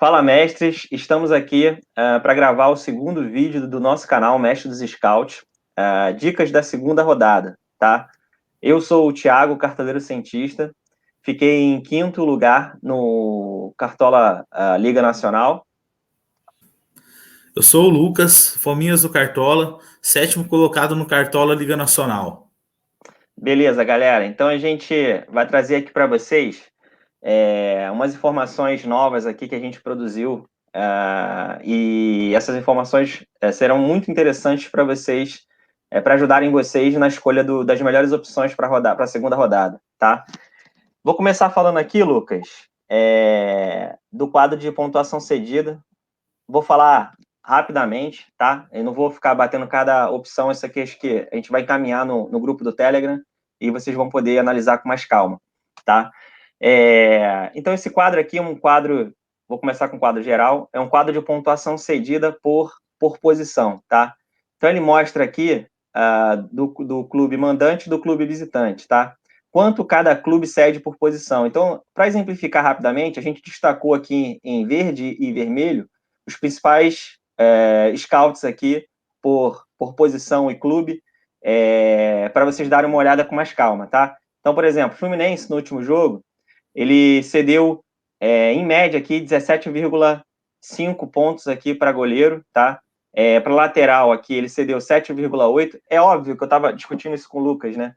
Fala, mestres! Estamos aqui para gravar o segundo vídeo do nosso canal, Mestre dos Scouts, dicas da segunda rodada, tá? Eu sou o Thiago, cartoleiro cientista, fiquei em quinto lugar no Cartola Liga Nacional. Eu sou o Lucas, Fominhas do Cartola, sétimo colocado no Cartola Liga Nacional. Beleza, galera. Então a gente vai trazer aqui para vocês umas informações novas aqui que a gente produziu, e essas informações serão muito interessantes para vocês, para ajudarem vocês na escolha das melhores opções para a segunda rodada, tá? Vou começar falando aqui, Lucas, do quadro de pontuação cedida. Vou falar rapidamente, tá? Eu não vou ficar batendo cada opção, isso aqui acho que a gente vai encaminhar no grupo do Telegram e vocês vão poder analisar com mais calma, tá? Então, esse quadro aqui é um quadro, vou começar com o quadro geral, é um quadro de pontuação cedida por posição, tá? Então, ele mostra aqui do clube mandante e do clube visitante, tá? Quanto cada clube cede por posição. Então, para exemplificar rapidamente, a gente destacou aqui em verde e vermelho os principais scouts aqui por posição e clube, para vocês darem uma olhada com mais calma, tá? Então, por exemplo, o Fluminense, no último jogo, ele cedeu, em média, aqui 17,5 pontos aqui para goleiro, tá? Para lateral aqui, ele cedeu 7,8. É óbvio que eu estava discutindo isso com o Lucas, né?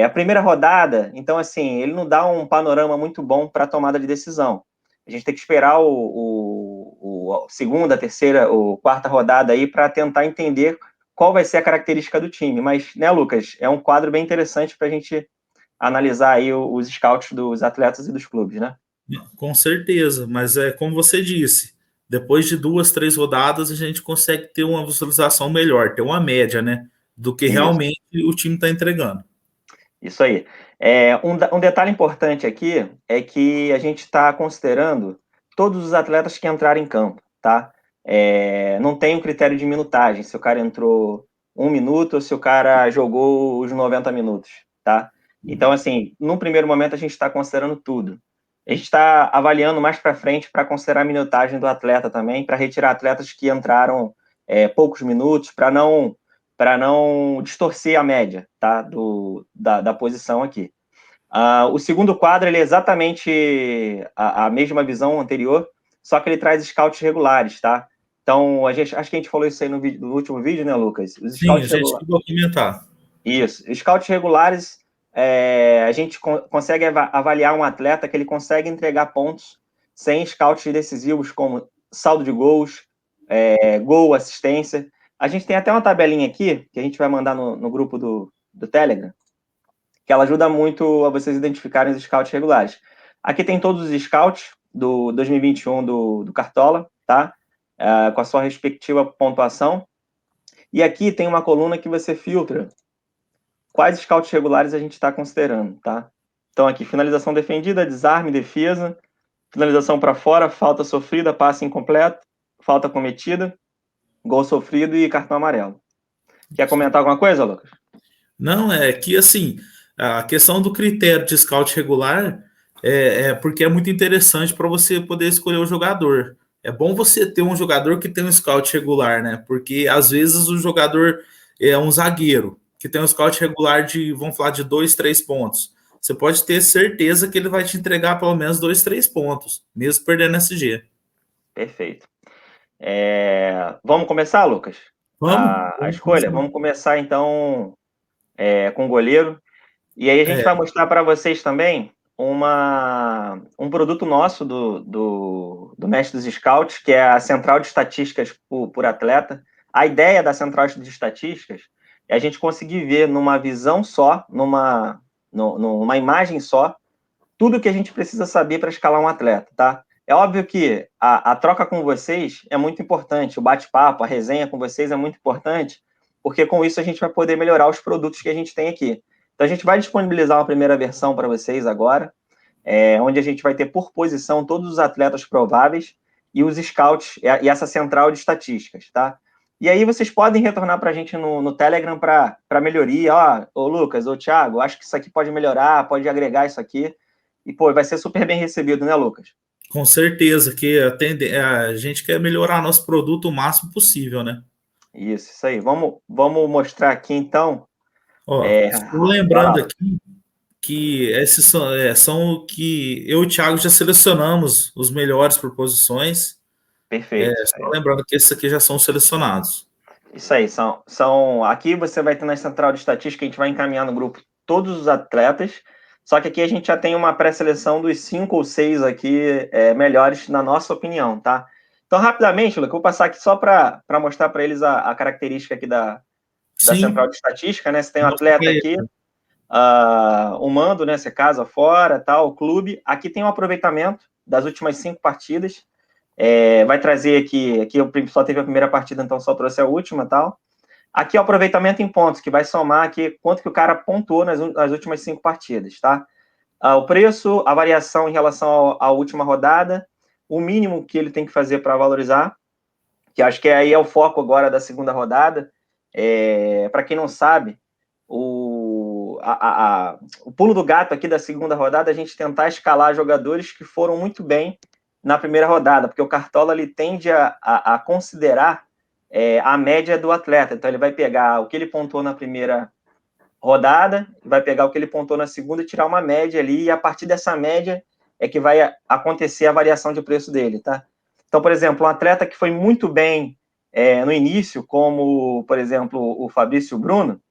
A primeira rodada, então, assim, ele não dá um panorama muito bom para a tomada de decisão. A gente tem que esperar a segunda, terceira ou quarta rodada aí para tentar entender qual vai ser a característica do time. Mas, né, Lucas, é um quadro bem interessante para a gente analisar aí os scouts dos atletas e dos clubes, né? Com certeza, mas é como você disse, depois de 2, 3 rodadas a gente consegue ter uma visualização melhor, ter uma média, né, do que Isso. realmente o time está entregando. Isso aí. Um detalhe importante aqui é que a gente está considerando todos os atletas que entraram em campo, tá? Não tem um critério de minutagem, se o cara entrou 1 minuto ou se o cara jogou os 90 minutos, tá? Então, assim, num primeiro momento a gente está considerando tudo. A gente está avaliando mais para frente para considerar a minutagem do atleta também, para retirar atletas que entraram poucos minutos, para não distorcer a média, tá? Da posição aqui. O segundo quadro ele é exatamente a mesma visão anterior, só que ele traz scouts regulares, tá? Então, acho que a gente falou isso aí no último vídeo, né, Lucas? Os Sim, a scouts gente regulares. chegou a comentar. Isso. Os scouts regulares, a gente consegue avaliar um atleta que ele consegue entregar pontos sem scouts decisivos, como saldo de gols, gol, assistência. A gente tem até uma tabelinha aqui, que a gente vai mandar no grupo do Telegram, que ela ajuda muito a vocês identificarem os scouts regulares. Aqui tem todos os scouts do 2021 do Cartola, tá? Com a sua respectiva pontuação. E aqui tem uma coluna que você filtra quais scouts regulares a gente está considerando, tá? Então aqui, finalização defendida, desarme, defesa, finalização para fora, falta sofrida, passe incompleto, falta cometida, gol sofrido e cartão amarelo. Quer comentar alguma coisa, Lucas? Não, é que assim, a questão do critério de scout regular é porque é muito interessante para você poder escolher o jogador. É bom você ter um jogador que tem um scout regular, né? Porque às vezes o jogador é um zagueiro que tem um scout regular de, vamos falar, de 2, 3 pontos. Você pode ter certeza que ele vai te entregar pelo menos 2, 3 pontos, mesmo perdendo SG. Perfeito. Vamos começar, Lucas? Vamos, A vamos escolha? começar. Vamos começar, então, com o goleiro. E aí a gente É, vai mostrar para vocês também um produto nosso do Mestre dos Scouts, que é a Central de Estatísticas por Atleta. A ideia da Central de Estatísticas é a gente conseguir ver numa visão só, numa imagem só, tudo que a gente precisa saber para escalar um atleta, tá? É óbvio que a troca com vocês é muito importante, o bate-papo, a resenha com vocês é muito importante, porque com isso a gente vai poder melhorar os produtos que a gente tem aqui. Então a gente vai disponibilizar uma primeira versão para vocês agora, onde a gente vai ter por posição todos os atletas prováveis e os scouts e essa central de estatísticas, tá? E aí vocês podem retornar para a gente no Telegram para melhoria. Ô Lucas, ô Thiago, acho que isso aqui pode melhorar, pode agregar isso aqui. E, pô, vai ser super bem recebido, né, Lucas? Com certeza, que a gente quer melhorar nosso produto o máximo possível, né? Isso aí. Vamos mostrar aqui, então. Ó, estou Vai lembrando lá. aqui que esses são o que eu e o Thiago já selecionamos os melhores por posições. Perfeito. Isso Só aí. lembrando que esses aqui já são selecionados. Isso aí, aqui você vai ter na central de estatística, a gente vai encaminhar no grupo todos os atletas, só que aqui a gente já tem uma pré-seleção dos 5 ou 6 aqui melhores, na nossa opinião, tá? Então, rapidamente, Luca, eu vou passar aqui só para mostrar para eles a característica aqui da central Sim, de estatística, né? Você tem um mostra pra atleta ele. aqui, o mando, né? Você casa fora, tal, o clube. Aqui tem um aproveitamento das últimas 5 partidas. Vai trazer aqui só teve a primeira partida, então só trouxe a última, tal. Aqui é o aproveitamento em pontos, que vai somar aqui quanto que o cara pontuou nas últimas 5 partidas, tá? O preço, a variação em relação à última rodada, o mínimo que ele tem que fazer para valorizar, que acho que aí é o foco agora da segunda rodada. Para quem não sabe, o pulo do gato aqui da segunda rodada é a gente tentar escalar jogadores que foram muito bem na primeira rodada, porque o Cartola ele tende a considerar a média do atleta. Então ele vai pegar o que ele pontuou na primeira rodada, vai pegar o que ele pontuou na segunda e tirar uma média ali, e a partir dessa média é que vai acontecer a variação de preço dele, tá? Então, por exemplo, um atleta que foi muito bem no início, como, por exemplo, o Fabrício Bruno,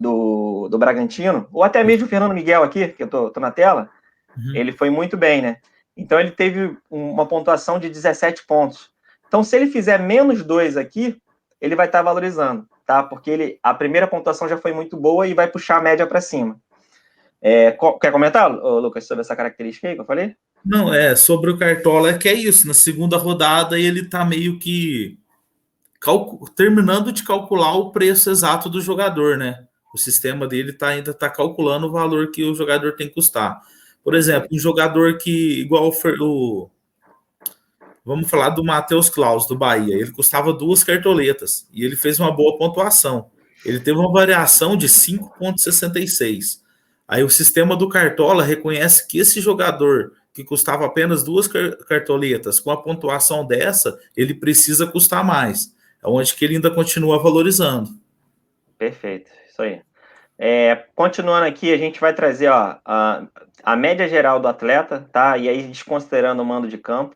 do Bragantino, ou até mesmo o Fernando Miguel aqui, que eu tô na tela, Uhum. ele foi muito bem, né? Então ele teve uma pontuação de 17 pontos. Então, se ele fizer -2 aqui, ele vai estar valorizando, tá? Porque a primeira pontuação já foi muito boa e vai puxar a média para cima. Quer comentar, Lucas, sobre essa característica aí que eu falei? Não, sobre o Cartola é que é isso. Na segunda rodada ele tá meio que terminando de calcular o preço exato do jogador, né? O sistema dele ainda está calculando o valor que o jogador tem que custar. Por exemplo, Perfeito. um jogador que, igual vamos falar do Matheus Klaus, do Bahia, ele custava 2 cartoletas e ele fez uma boa pontuação. Ele teve uma variação de 5,66. Aí o sistema do Cartola reconhece que esse jogador que custava apenas 2 cartoletas, com a pontuação dessa, ele precisa custar mais. É onde que ele ainda continua valorizando. Perfeito, isso aí. Continuando aqui, a gente vai trazer ó, a média geral do atleta, tá? E aí desconsiderando o mando de campo.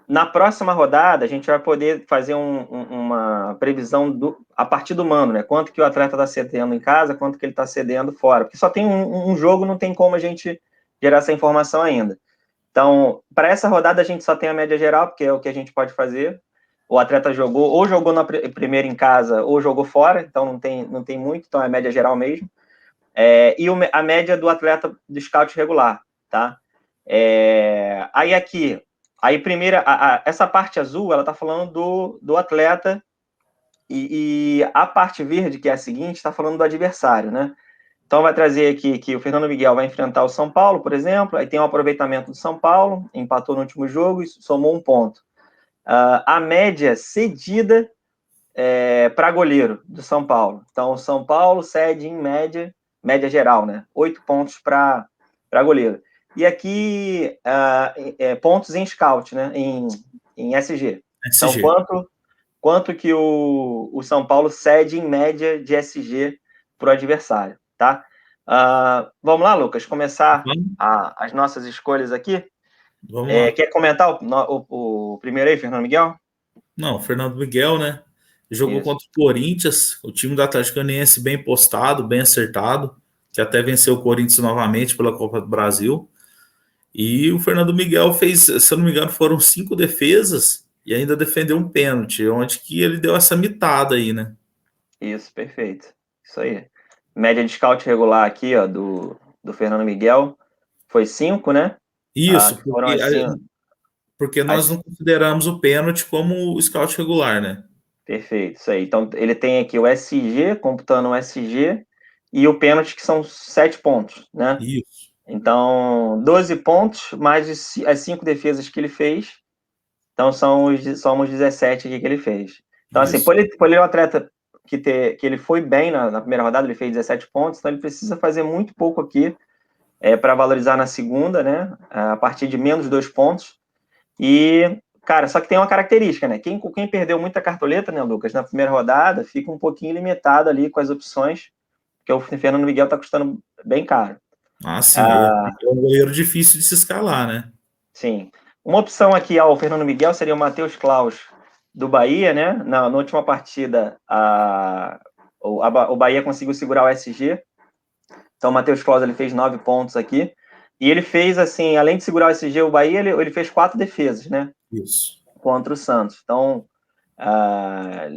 Na próxima rodada, a gente vai poder fazer uma previsão a partir do mando, né? Quanto que o atleta está cedendo em casa, quanto que ele está cedendo fora. Porque só tem um jogo, não tem como a gente gerar essa informação ainda. Então, para essa rodada, a gente só tem a média geral, porque é o que a gente pode fazer. O atleta jogou na primeira em casa, ou jogou fora, então não tem muito, então é a média geral mesmo. E a média do atleta do scout regular, tá? Aí aqui, aí primeira, essa parte azul, ela tá falando do atleta, e a parte verde, que é a seguinte, está falando do adversário, né? Então vai trazer aqui que o Fernando Miguel vai enfrentar o São Paulo, por exemplo, aí tem um aproveitamento do São Paulo, empatou no último jogo e somou 1 ponto. A média cedida para goleiro do São Paulo. Então, o São Paulo cede em média geral, né? 8 pontos para goleiro. E aqui, pontos em scout, né? Em SG. Então, SG. quanto que o São Paulo cede em média de SG para o adversário, tá? Vamos lá, Lucas, começar as nossas escolhas aqui. Vamos lá. Quer comentar o primeiro aí, Fernando Miguel? Não, Fernando Miguel, né? Jogou Isso. contra o Corinthians, o time do Atlético Goianiense bem postado, bem acertado, que até venceu o Corinthians novamente pela Copa do Brasil. E o Fernando Miguel fez, se eu não me engano, foram 5 defesas e ainda defendeu um pênalti, onde que ele deu essa mitada aí, né? Isso, perfeito. Isso aí. Média de scout regular aqui, ó, do Fernando Miguel foi 5, né? Isso, Que foram porque nós as. não consideramos o pênalti como o scout regular, né? Perfeito, isso aí. Então, ele tem aqui o SG, computando o SG, e o pênalti, que são 7 pontos, né? Isso, Então, 12 pontos, mais as 5 defesas que ele fez. Então, somos 17 aqui que ele fez. Então, assim, isso. por ele é um atleta que ele foi bem na primeira rodada, ele fez 17 pontos, então ele precisa fazer muito pouco aqui para valorizar na segunda, né? A partir de menos 2 pontos. E, cara, só que tem uma característica, né? Quem perdeu muita cartoleta, né, Lucas, na primeira rodada, fica um pouquinho limitado ali com as opções, porque o Fernando Miguel tá custando bem caro. Ah, sim, é um goleiro difícil de se escalar, né? Sim. Uma opção aqui ao Fernando Miguel seria o Matheus Klaus do Bahia, né? Na última partida, o Bahia conseguiu segurar o SG. Então, o Matheus Klaus ele fez 9 pontos aqui. E ele fez, assim, além de segurar o SG, o Bahia, ele fez 4 defesas, né? Isso. Contra o Santos. Então,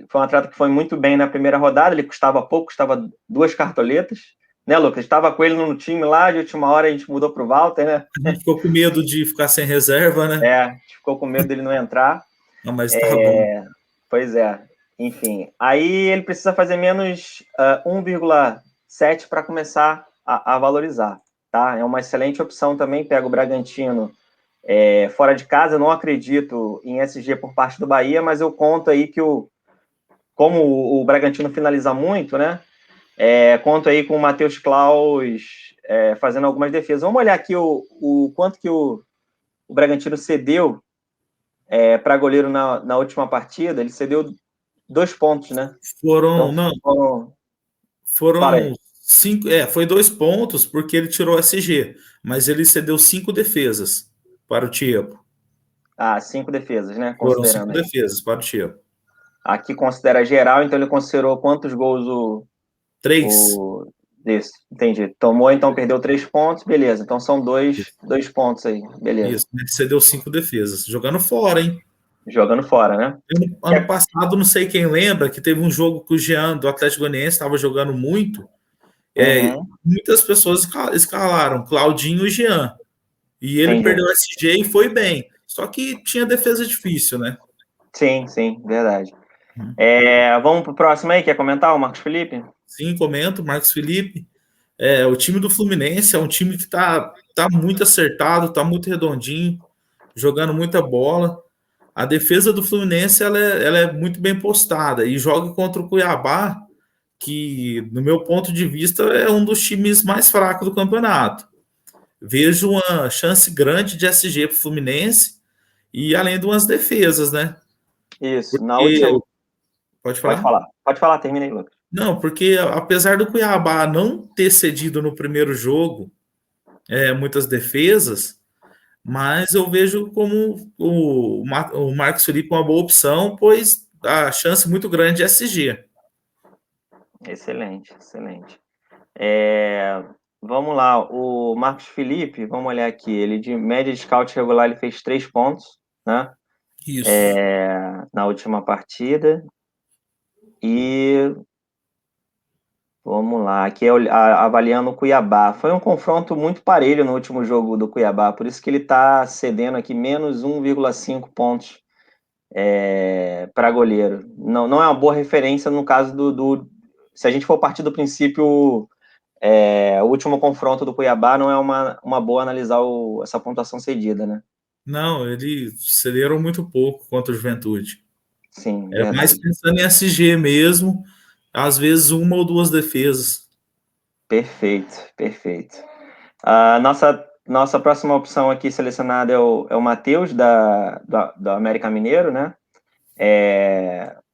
foi um atleta que foi muito bem na primeira rodada. Ele custava pouco, custava 2 cartoletas. Né, Lucas? Estava com ele no time lá, de última hora a gente mudou para o Walter, né? A gente ficou com medo de ficar sem reserva, né? A gente ficou com medo dele não entrar. Não, mas tá bom. Pois é. Enfim, aí ele precisa fazer menos 1,7 para começar a valorizar, tá? É uma excelente opção também. Pega o Bragantino fora de casa. Eu não acredito em SG por parte do Bahia, mas eu conto aí que como o Bragantino finaliza muito, né? Conto aí com o Matheus Klaus fazendo algumas defesas. Vamos olhar aqui o quanto que o Bragantino cedeu para goleiro na última partida. Ele cedeu 2 pontos, né? Foram, Então, não, fala aí. foram 5, foi 2 pontos porque ele tirou SG, mas ele cedeu 5 defesas para o Tiepo. 5 defesas, né? Foram cinco Considerando aí. defesas para o Tiepo. Aqui considera geral, então ele considerou quantos gols Três. o Isso, entendi. Tomou, então perdeu 3 pontos, beleza. Então são dois pontos aí, beleza. Isso, ele cedeu 5 defesas, jogando fora, hein? Jogando fora, né? Ano passado, não sei quem lembra, que teve um jogo que o Jean do Atlético Goianiense estava jogando muito. Uhum, Muitas pessoas escalaram Claudinho e Jean. E ele entendi. perdeu o SG e foi bem. Só que tinha defesa difícil, né? Sim, sim, verdade. Uhum. Vamos pro próximo aí, quer comentar o Marcos Felipe? Sim, comento, Marcos Felipe. O time do Fluminense é um time que tá muito acertado, tá muito redondinho, jogando muita bola. A defesa do Fluminense ela é muito bem postada e joga contra o Cuiabá, que, no meu ponto de vista, é um dos times mais fracos do campeonato. Vejo uma chance grande de SG para o Fluminense e além de umas defesas, né? Isso, na Porque, última. pode Pode falar? falar. Pode falar, termina aí, Lucas. Não, porque apesar do Cuiabá não ter cedido no primeiro jogo muitas defesas, mas eu vejo como o Marcos Felipe uma boa opção, pois a chance muito grande de SG. Excelente, excelente. Vamos lá, o Marcos Felipe, vamos olhar aqui, ele de média de scout regular, ele fez 3 pontos, né? Isso. Na última partida. E vamos lá, aqui avaliando o Cuiabá. Foi um confronto muito parelho no último jogo do Cuiabá, por isso que ele está cedendo aqui menos 1,5 pontos para goleiro. Não, não é uma boa referência no caso se a gente for partir do princípio, o último confronto do Cuiabá não é uma boa analisar essa pontuação cedida, né? Não, eles cederam muito pouco contra o Juventude. Sim, É mais verdade. pensando em SG mesmo, às vezes uma ou duas defesas. Perfeito, perfeito. A nossa próxima opção aqui selecionada é o Matheus, do América Mineiro, né?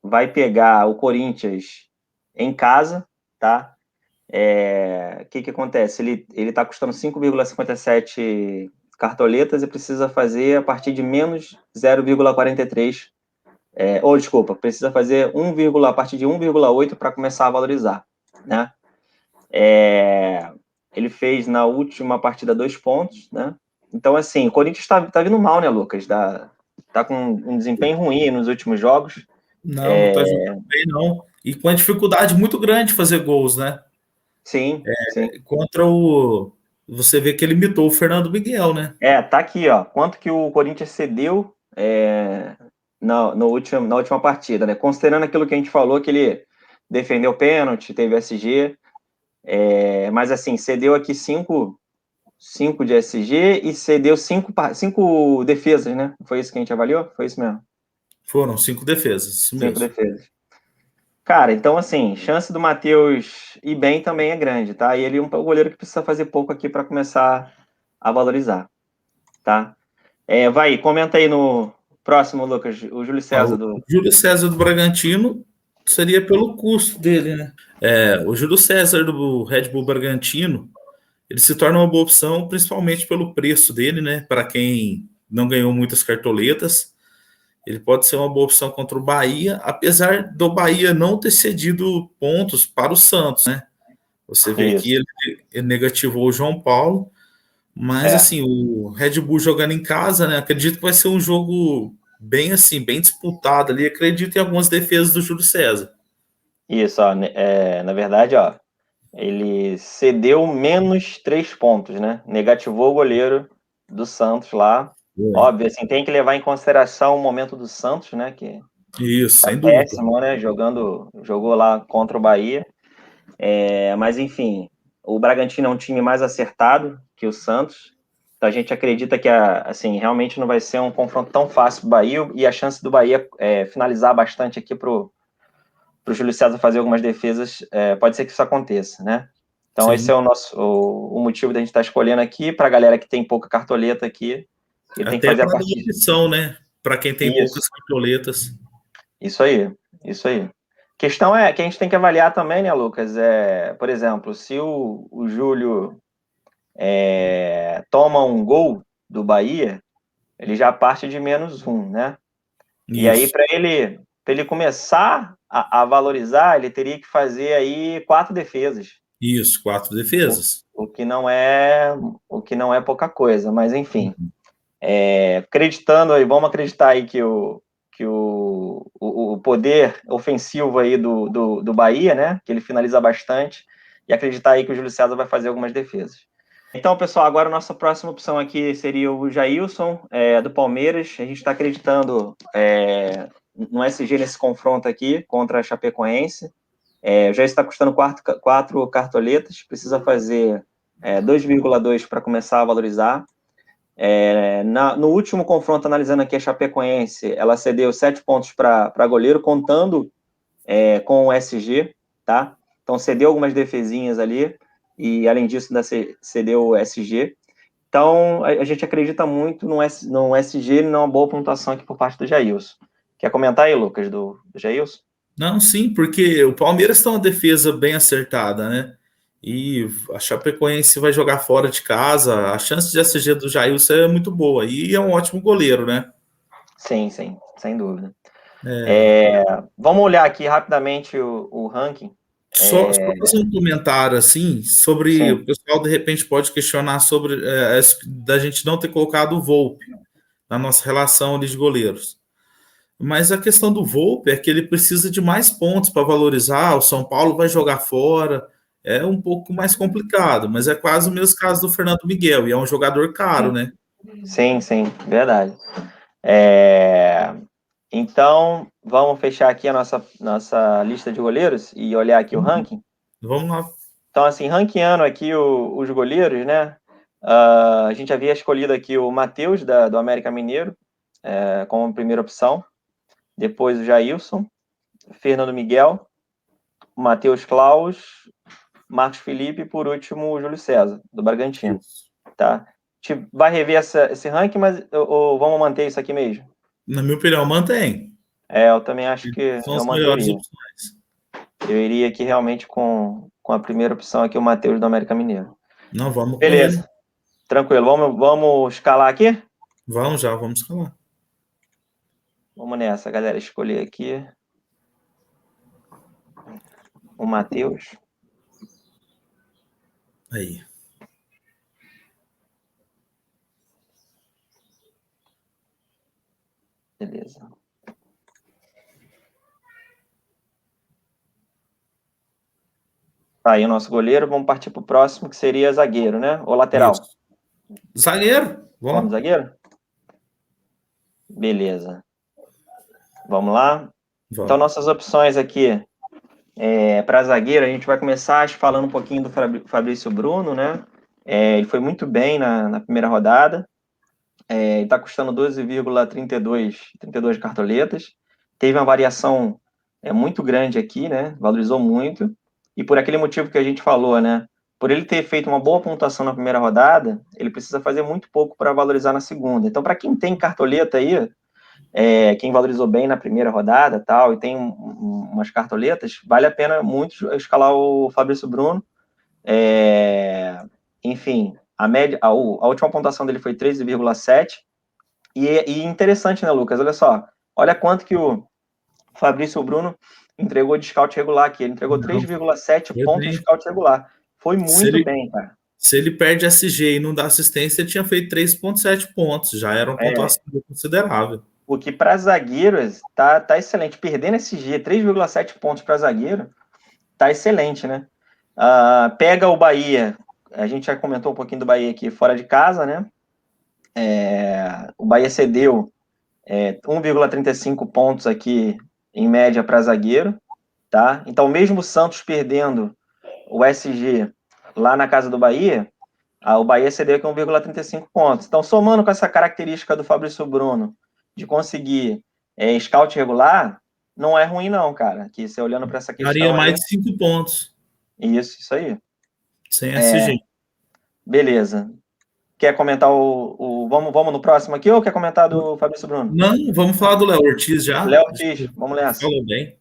Vai pegar o Corinthians em casa, tá? O que acontece? Ele está custando 5,57 cartoletas e precisa fazer a partir de menos 0,43. Ou desculpa, precisa fazer a partir de 1,8 para começar a valorizar, né? Ele fez na última partida 2 pontos, né? Então, assim, o Corinthians tá vindo mal, né, Lucas? Tá com um desempenho ruim nos últimos jogos. Não, não tá jogando bem, não. E com a dificuldade muito grande de fazer gols, né? Sim, sim. Contra o. Você vê que ele imitou o Fernando Miguel, né? Tá aqui, ó. Quanto que o Corinthians cedeu na última partida, né? Considerando aquilo que a gente falou, que ele defendeu o pênalti, teve SG, mas assim, cedeu aqui 5 de SG e cedeu 5 defesas, né? Foi isso que a gente avaliou? Foi isso mesmo. Foram 5 defesas, isso 5 mesmo. defesas. Cara, então assim, chance do Matheus ir bem também é grande, tá? E ele é um goleiro que precisa fazer pouco aqui para começar a valorizar, tá? Vai, comenta aí no próximo, Lucas, o Júlio César O do. Júlio César do Bragantino seria pelo custo dele, né? O Júlio César do Red Bull Bragantino, ele se torna uma boa opção, principalmente pelo preço dele, né? Para quem não ganhou muitas cartoletas, ele pode ser uma boa opção contra o Bahia, apesar do Bahia não ter cedido pontos para o Santos, né? Você vê que Isso. ele negativou o João Paulo, mas É, assim, o Red Bull jogando em casa, né? Acredito que vai ser um jogo bem assim, bem disputado ali. Acredito em algumas defesas do Júlio César. isso, ó, na verdade, ó, ele cedeu menos 3 pontos, né? Negativou o goleiro do Santos lá. Foi. Óbvio, assim, tem que levar em consideração o momento do Santos, né? Que Isso, tá sem dúvida. péssimo, né? Jogou lá contra o Bahia. Mas enfim, o Bragantino é um time mais acertado que o Santos. Então a gente acredita que assim, realmente não vai ser um confronto tão fácil para o Bahia e a chance do Bahia finalizar bastante aqui pro Júlio César fazer algumas defesas, pode ser que isso aconteça, né? Então esse é Sim. o motivo da gente estar escolhendo aqui para a galera que tem pouca cartoleta aqui, ele tem que Até fazer a para dar partir. opção, né? Para quem tem Isso, poucas cartoletas. isso aí, isso aí. A questão é que a gente tem que avaliar também, né, Lucas? Por exemplo, se o Júlio toma um gol do Bahia, ele já parte de -1, né? E aí, Isso, para ele começar a valorizar, ele teria que fazer aí 4 defesas, isso, quatro o, defesas. o que não é pouca coisa, mas enfim, Uhum. acreditando aí, vamos acreditar aí que o poder ofensivo aí do Bahia, né? Que ele finaliza bastante, e acreditar aí que o Júlio César vai fazer algumas defesas. Então, pessoal, agora a nossa próxima opção aqui seria o Jailson, do Palmeiras. A gente está acreditando no SG nesse confronto aqui contra a Chapecoense. O Jailson está custando 4 cartoletas, precisa fazer 2,2 para começar a valorizar. No último confronto, analisando aqui a Chapecoense, ela cedeu 7 pontos para goleiro, contando com o SG, tá? Então cedeu algumas defesinhas ali, e além disso, ainda cedeu o SG. Então a gente acredita muito no SG e numa boa pontuação aqui por parte do Jailson. Quer comentar aí, Lucas, do Jailson? Não, sim, porque o Palmeiras tem uma defesa bem acertada, né? E a Chapecoense vai jogar fora de casa. A chance de SG do Jailson é muito boa. E é um ótimo goleiro, né? Sim, sim, sem dúvida. É, Vamos olhar aqui rapidamente o ranking. só fazer um comentário assim sobre Sim, o pessoal de repente pode questionar sobre da gente não ter colocado o Volpe na nossa relação ali de goleiros. Mas a questão do Volpe é que ele precisa de mais pontos para valorizar. O São Paulo vai jogar fora. É um pouco mais complicado, mas é quase o mesmo caso do Fernando Miguel, e é um jogador caro, sim, né? sim, sim, verdade. É, Então, vamos fechar aqui a nossa lista de goleiros e olhar aqui o ranking. Vamos lá. Então, assim, ranqueando aqui os goleiros, né? A gente havia escolhido aqui o Matheus, do América Mineiro, como primeira opção. Depois o Jailson, Fernando Miguel, Matheus Klaus, Marcos Felipe e, por último, o Júlio César, do Bragantino. Isso. Tá? A gente vai rever esse ranking, mas ou vamos manter isso aqui mesmo? Na minha opinião, mantém. Eu também acho que São eu as melhores manteria. opções. Eu iria aqui realmente com a primeira opção aqui, o Matheus do América Mineiro. Não, vamos com ele. Beleza, tranquilo. Vamos escalar aqui? Vamos já, vamos escalar. Vamos nessa, galera. Escolher aqui o Matheus. Aí. Beleza. Tá aí o nosso goleiro. Vamos partir para o próximo, que seria zagueiro, né? Ou lateral. Isso. Zagueiro, Vamos, vamos. zagueiro? Beleza. Vamos lá. Então, Vamos. nossas opções aqui para zagueiro, a gente vai começar falando um pouquinho do Fabrício Bruno, né? Ele foi muito bem na primeira rodada. Ele está custando 12,32 cartoletas. Teve uma variação é muito grande aqui, né? Valorizou muito. E por aquele motivo que a gente falou, né? Por ele ter feito uma boa pontuação na primeira rodada, ele precisa fazer muito pouco para valorizar na segunda. Então, para quem tem cartoleta aí, quem valorizou bem na primeira rodada tal, e tem umas cartoletas, vale a pena muito escalar o Fabrício Bruno. Enfim, a média, a última pontuação dele foi 13,7. E interessante, né, Lucas? Olha só, olha quanto que o Fabrício Bruno entregou de scout regular aqui. Ele entregou Não, 3,7 foi pontos de bem. scout regular. Foi Se muito ele, bem, cara. se ele perde SG e não dá assistência, ele tinha feito 3,7 pontos. Já era uma É, pontuação considerável. o que para zagueiros tá excelente. Perdendo SG, 3,7 pontos para zagueiro, tá excelente, né? Pega o Bahia. A gente já comentou um pouquinho do Bahia aqui fora de casa, né? O Bahia cedeu 1,35 pontos aqui em média para zagueiro, tá? Então, mesmo o Santos perdendo o SG lá na casa do Bahia, o Bahia cedeu aqui 1,35 pontos. Então, somando com essa característica do Fabrício Bruno de conseguir scout regular, não é ruim não, cara. Que você olhando para essa Daria questão mais aí, de 5 pontos isso aí. sem SG. Beleza. Quer comentar vamos no próximo aqui ou quer comentar do Fabrício Bruno? Não, vamos falar do Léo Ortiz já. Léo Acho que Ortiz, vamos nessa. falou bem.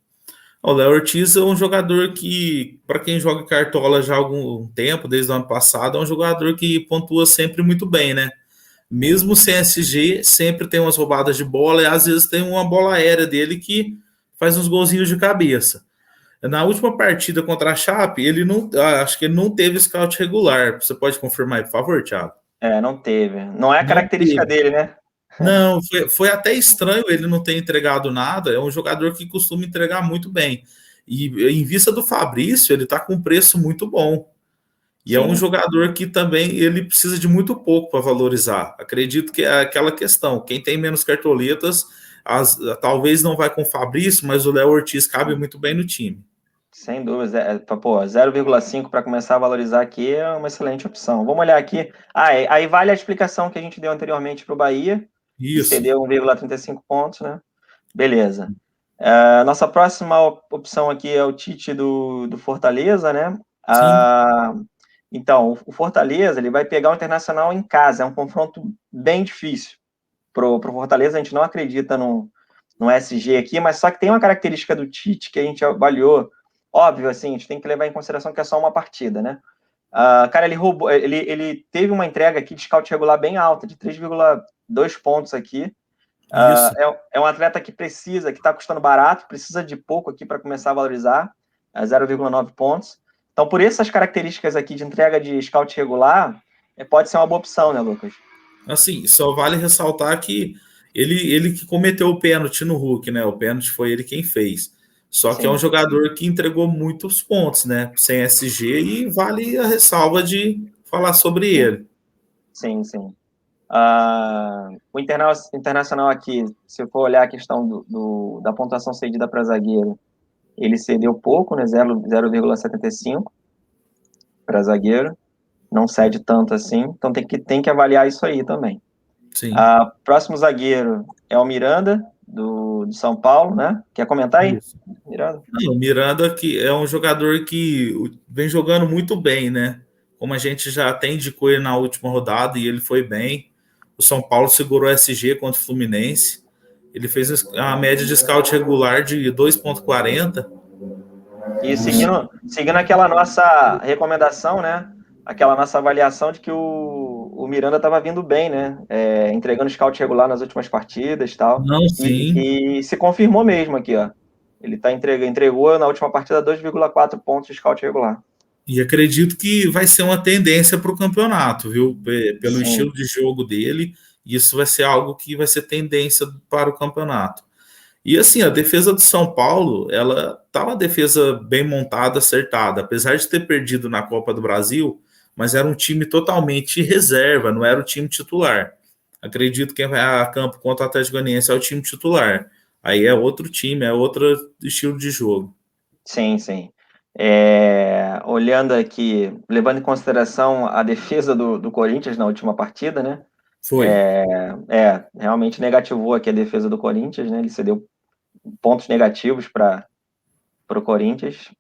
O Léo Ortiz é um jogador que, para quem joga cartola já há algum tempo, desde o ano passado, é um jogador que pontua sempre muito bem, né? Mesmo sem SG, sempre tem umas roubadas de bola e às vezes tem uma bola aérea dele que faz uns golzinhos de cabeça. Na última partida contra a Chape, ele não, acho que ele não teve scout regular. Você pode confirmar aí, por favor, Thiago? Não teve. Não é a Não característica teve. dele, né? Não, foi até estranho ele não ter entregado nada. É um jogador que costuma entregar muito bem. E em vista do Fabrício, ele está com um preço muito bom. E é um Sim, jogador que também ele precisa de muito pouco para valorizar. Acredito que é aquela questão. Quem tem menos cartoletas, talvez não vai com o Fabrício, mas o Léo Ortiz cabe muito bem no time. sem dúvida. Pô, 0,5 para começar a valorizar aqui é uma excelente opção. Vamos olhar aqui. Aí vale a explicação que a gente deu anteriormente para o Bahia, que Isso. cedeu 1,35 pontos, né? Beleza. Nossa próxima opção aqui é o Tite do Fortaleza, né? Sim. Então, o Fortaleza ele vai pegar o Internacional em casa. É um confronto bem difícil pro Fortaleza. A gente não acredita no SG aqui, mas só que tem uma característica do Tite que a gente avaliou. Óbvio, assim, a gente tem que levar em consideração que é só uma partida, né? Cara, ele teve uma entrega aqui de scout regular bem alta, de 3,2 pontos aqui. Isso. É um atleta que precisa, que está custando barato, precisa de pouco aqui para começar a valorizar, 0,9 pontos. Então, por essas características aqui de entrega de scout regular, pode ser uma boa opção, né, Lucas? Assim, só vale ressaltar que ele que cometeu o pênalti no Hulk, né? O pênalti foi ele quem fez. Só que é um Sim, jogador que entregou muitos pontos, né? Sem SG, e vale a ressalva de falar sobre sim, ele. sim, sim. O Internacional aqui, se eu for olhar a questão da pontuação cedida para zagueiro, ele cedeu pouco, né? 0,75 para zagueiro, não cede tanto assim, então tem que avaliar isso aí também. Sim. Próximo zagueiro é o Miranda, do São Paulo, né? Quer comentar aí? Isso. Miranda? Não, o Miranda que é um jogador que vem jogando muito bem, né? Como a gente já até indicou ele na última rodada e ele foi bem. O São Paulo segurou o SG contra o Fluminense. Ele fez a média de scout regular de 2,40. E seguindo aquela nossa recomendação, né? Aquela nossa avaliação de que o Miranda estava vindo bem, né? Entregando scout regular nas últimas partidas e tal. Não, sim. E se confirmou mesmo aqui, ó. Ele entregou na última partida 2,4 pontos de scout regular. E acredito que vai ser uma tendência para o campeonato, viu? Pelo Sim, estilo de jogo dele, isso vai ser algo que vai ser tendência para o campeonato. E assim, a defesa do São Paulo, ela tá uma defesa bem montada, acertada, apesar de ter perdido na Copa do Brasil, mas era um time totalmente reserva, não era o time titular. Acredito que quem vai a campo contra o Atlético Goianiense é o time titular. Aí é outro time, é outro estilo de jogo. sim, sim. Olhando aqui, levando em consideração a defesa do Corinthians na última partida, né? Foi. Realmente negativou aqui a defesa do Corinthians, né? Ele cedeu pontos negativos para pro Corinthians.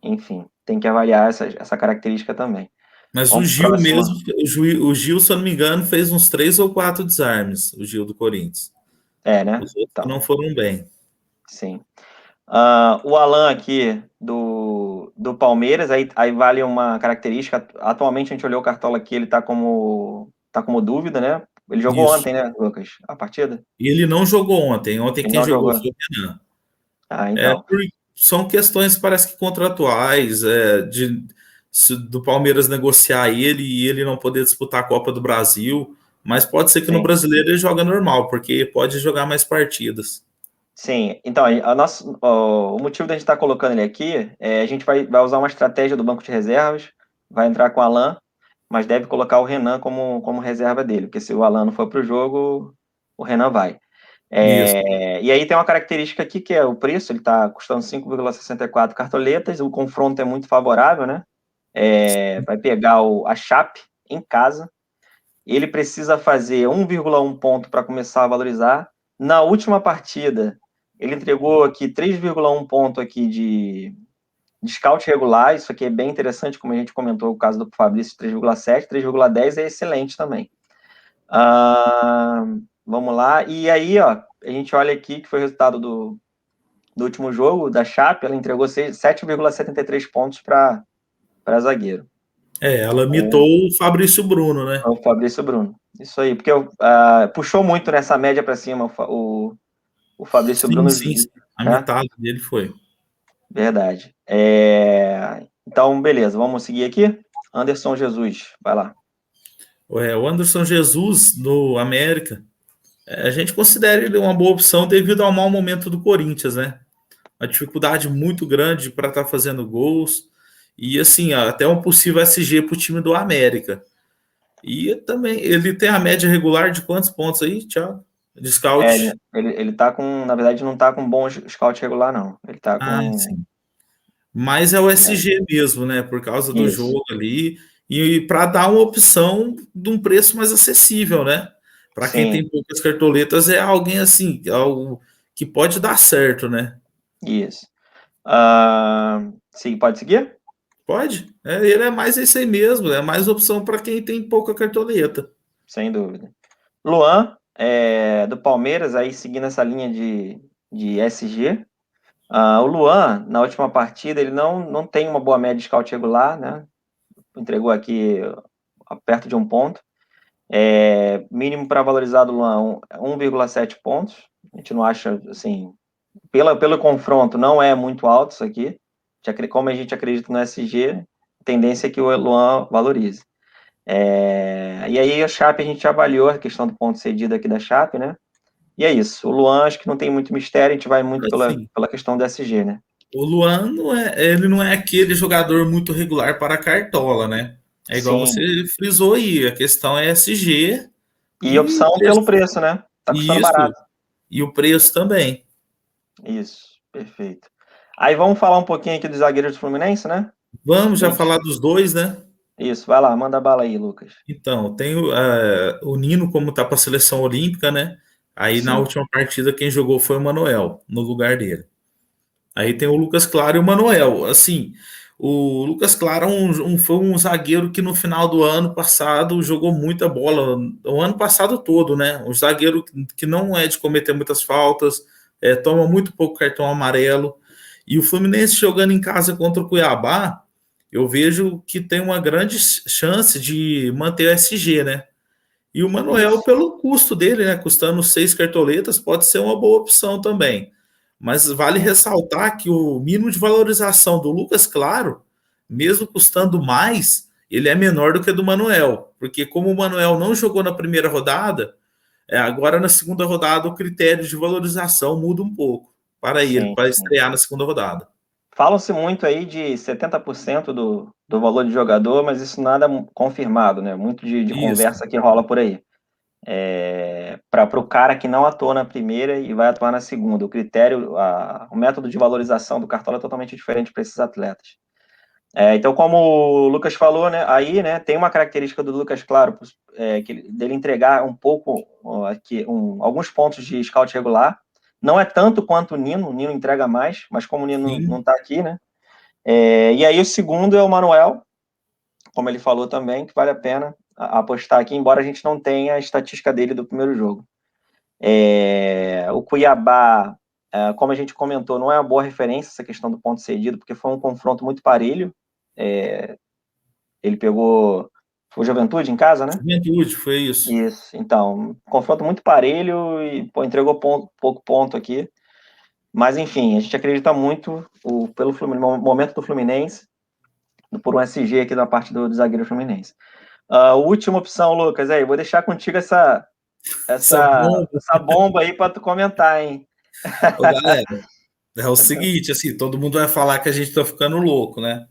Enfim, tem que avaliar essa característica também. Mas o Vamos para Gil a mesmo, próxima. o Gil, se eu não me engano, fez uns 3 ou 4 desarmes, o Gil do Corinthians. É, né? Os outros que Então, não foram bem. sim. O Alan aqui do Palmeiras, aí vale uma característica. Atualmente a gente olhou o Cartola aqui, ele tá como dúvida, né? Ele jogou Isso. ontem, né, Lucas? A partida? E ele não jogou ontem. Ontem Ele quem não jogou jogou. foi o Renan. É, Então. são questões, parece que contratuais, do Palmeiras negociar ele e ele não poder disputar a Copa do Brasil. Mas pode ser que no Sim. brasileiro ele joga normal, porque pode jogar mais partidas. Sim, então, o motivo da gente estar colocando ele aqui é a gente vai usar uma estratégia do banco de reservas, vai entrar com o Alan, mas deve colocar o Renan como reserva dele, porque se o Alan não for para o jogo, o Renan vai. Isso. E aí tem uma característica aqui que é o preço, ele está custando 5,64 cartoletas, o confronto é muito favorável, né? Vai pegar a Chape em casa, ele precisa fazer 1,1 ponto para começar a valorizar. Na última partida, ele entregou aqui 3,1 ponto aqui de scout regular, isso aqui é bem interessante, como a gente comentou o caso do Fabrício, 3,7, 3,10 é excelente também. Vamos lá, e aí, ó, a gente olha aqui que foi o resultado do último jogo, da Chape, ela entregou 7,73 pontos para zagueiro. Ela mitou o Fabrício Bruno, né? O Fabrício Bruno. Isso aí, porque puxou muito nessa média para cima o Fabrício Sim, Bruno, sim, sim. A né? metade dele foi. Verdade. Então, beleza, vamos seguir aqui. Anderson Jesus, vai lá. O Anderson Jesus, do América, a gente considera ele uma boa opção devido ao mau momento do Corinthians, né? Uma dificuldade muito grande para estar fazendo gols. E assim, até um possível SG para o time do América. E também, ele tem a média regular de quantos pontos aí, Thiago? De Ele, scout? ele, ele tá com, na verdade, não tá com bom scout regular, não. Ele tá Ah, com. sim. Mas é o É, SG mesmo, né? Por causa do isso, jogo ali. E para dar uma opção de um preço mais acessível, né? Para quem sim, tem poucas cartoletas, é alguém assim, algo que pode dar certo, né? isso. Sim, pode seguir? Pode. Ele é mais esse aí mesmo, é mais opção para quem tem pouca cartoleta. Sem dúvida. Luan, do Palmeiras, aí seguindo essa linha de SG. O Luan, na última partida, ele não tem uma boa média de scout regular, né? Entregou aqui perto de 1 ponto. Mínimo para valorizar do Luan, 1,7 pontos. A gente não acha, assim, pelo confronto, não é muito alto isso aqui. Como a gente acredita no SG, a tendência é que o Luan valorize. E aí a Chape, a gente avaliou a questão do ponto cedido aqui da Chape, né? E é isso. O Luan, acho que não tem muito mistério, a gente vai muito pela, Assim, pela questão do SG, né? o Luan ele não é aquele jogador muito regular para a cartola, né? É igual você Sim. frisou aí, a questão é SG E e opção pelo preço, né? Tá custando isso, barato. e o preço também. Isso, perfeito. Aí vamos falar um pouquinho aqui dos zagueiros do Fluminense, né? Vamos já Gente, falar dos dois, né? isso, vai lá, manda bala aí, Lucas. Então, tem o Nino como tá para a seleção olímpica, né? Aí na Sim, última partida quem jogou foi o Manuel, no lugar dele. Aí tem o Lucas Claro e o Manuel. Assim, o Lucas Claro foi um zagueiro que no final do ano passado jogou muita bola, o ano passado todo, né? Um zagueiro que não é de cometer muitas faltas, toma muito pouco cartão amarelo. E o Fluminense jogando em casa contra o Cuiabá, eu vejo que tem uma grande chance de manter o SG, né? E o Manuel, isso. pelo custo dele, né, custando 6 cartoletas, pode ser uma boa opção também. Mas vale Sim, ressaltar que o mínimo de valorização do Lucas Claro, mesmo custando mais, ele é menor do que do Manuel. Porque como o Manuel não jogou na primeira rodada, agora na segunda rodada o critério de valorização muda um pouco para ele, sim, para sim. estrear na segunda rodada. Falam-se muito aí de 70% do valor de jogador, mas isso nada é confirmado, né? Muito de Isso, conversa que rola por aí. Para o cara que não atua na primeira e vai atuar na segunda. O critério, o método de valorização do Cartola é totalmente diferente para esses atletas. Então, como o Lucas falou, né, aí, né, tem uma característica do Lucas, claro, dele entregar um pouco, aqui, alguns pontos de scout regular. Não é tanto quanto o Nino entrega mais, mas como o Nino não Sim. está aqui, né? E aí o segundo é o Manuel, como ele falou também, que vale a pena apostar aqui, embora a gente não tenha a estatística dele do primeiro jogo. O Cuiabá, como a gente comentou, não é uma boa referência essa questão do ponto cedido, porque foi um confronto muito parelho. Ele pegou o Juventude em casa, né? Juventude, foi isso. Isso, então, confronto muito parelho e entregou pouco ponto aqui. Mas, enfim, a gente acredita muito pelo momento do Fluminense, por um SG aqui da parte do zagueiro Fluminense. Última opção, Lucas, aí, vou deixar contigo Essa bomba. essa bomba aí para tu comentar, hein? Ô, galera, é o seguinte, assim, todo mundo vai falar que a gente tá ficando louco, né?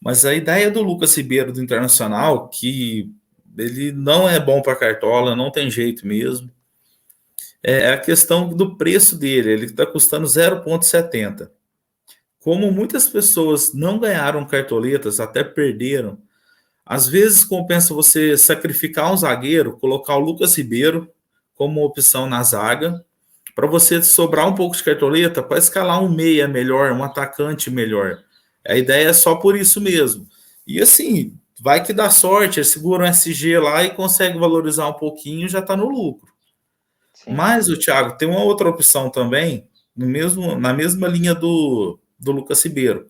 Mas a ideia do Lucas Ribeiro do Internacional, que ele não é bom para cartola, não tem jeito mesmo, é a questão do preço dele. Ele está custando 0,70. Como muitas pessoas não ganharam cartoletas, até perderam, às vezes compensa você sacrificar um zagueiro, colocar o Lucas Ribeiro como opção na zaga, para você sobrar um pouco de cartoleta, para escalar um meia melhor, um atacante melhor. A ideia é só por isso mesmo. E assim, vai que dá sorte, ele segura um SG lá e consegue valorizar um pouquinho, já está no lucro. Sim. Mas o Thiago tem uma outra opção também, na mesma linha do Lucas Ribeiro,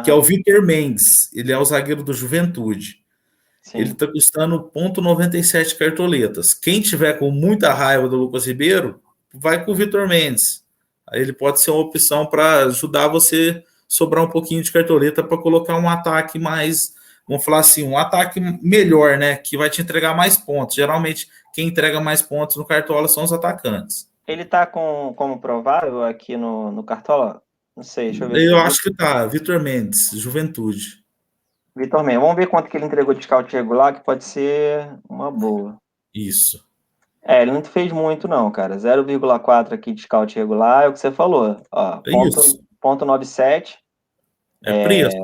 que é o Aham, Vitor Mendes. Ele é o zagueiro do Juventude. Ele sim. está custando 0,97 cartoletas. Quem tiver com muita raiva do Lucas Ribeiro, vai com o Vitor Mendes. Aí ele pode ser uma opção para ajudar você a sobrar um pouquinho de cartoleta para colocar um ataque mais, vamos falar assim, um ataque melhor, né? Que vai te entregar mais pontos. Geralmente, quem entrega mais pontos no Cartola são os atacantes. Ele tá como provável aqui no Cartola? Não sei, deixa eu ver aqui. Eu acho que tá, Vitor Mendes, Juventude. Vitor Mendes. Vamos ver quanto que ele entregou de scout regular, que pode ser uma boa. Isso. Ele não fez muito não, cara. 0,4 aqui de scout regular, é o que você falou. Ó, É isso. ponto 97. É preço,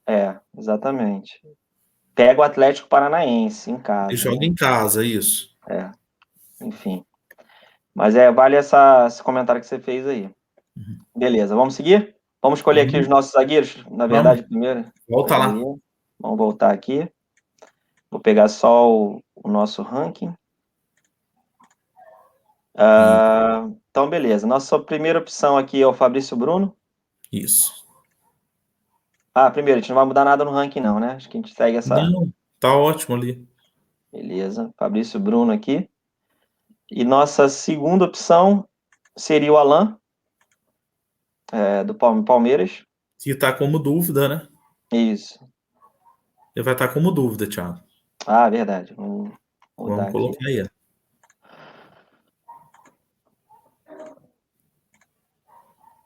né? Exatamente. Pega o Atlético Paranaense em E casa, joga né? em casa, isso. Enfim. Mas vale esse comentário que você fez aí. Uhum. Beleza, vamos seguir? Vamos escolher aqui os Vamos, nossos zagueiros, na vamos. verdade, primeiro. Volta Pera aí. lá. Vamos voltar aqui. Vou pegar só o nosso ranking. Então, beleza. Nossa primeira opção aqui é o Fabrício Bruno. Isso. Primeiro, a gente não vai mudar nada no ranking, não, né? Acho que a gente segue essa. Não, tá ótimo ali. Beleza. Fabrício Bruno aqui. E nossa segunda opção seria o Alan, do Palmeiras. Que tá como dúvida, né? Isso. Ele vai estar como dúvida, Thiago. Verdade. Vamos mudar Vamos aqui. colocar aí.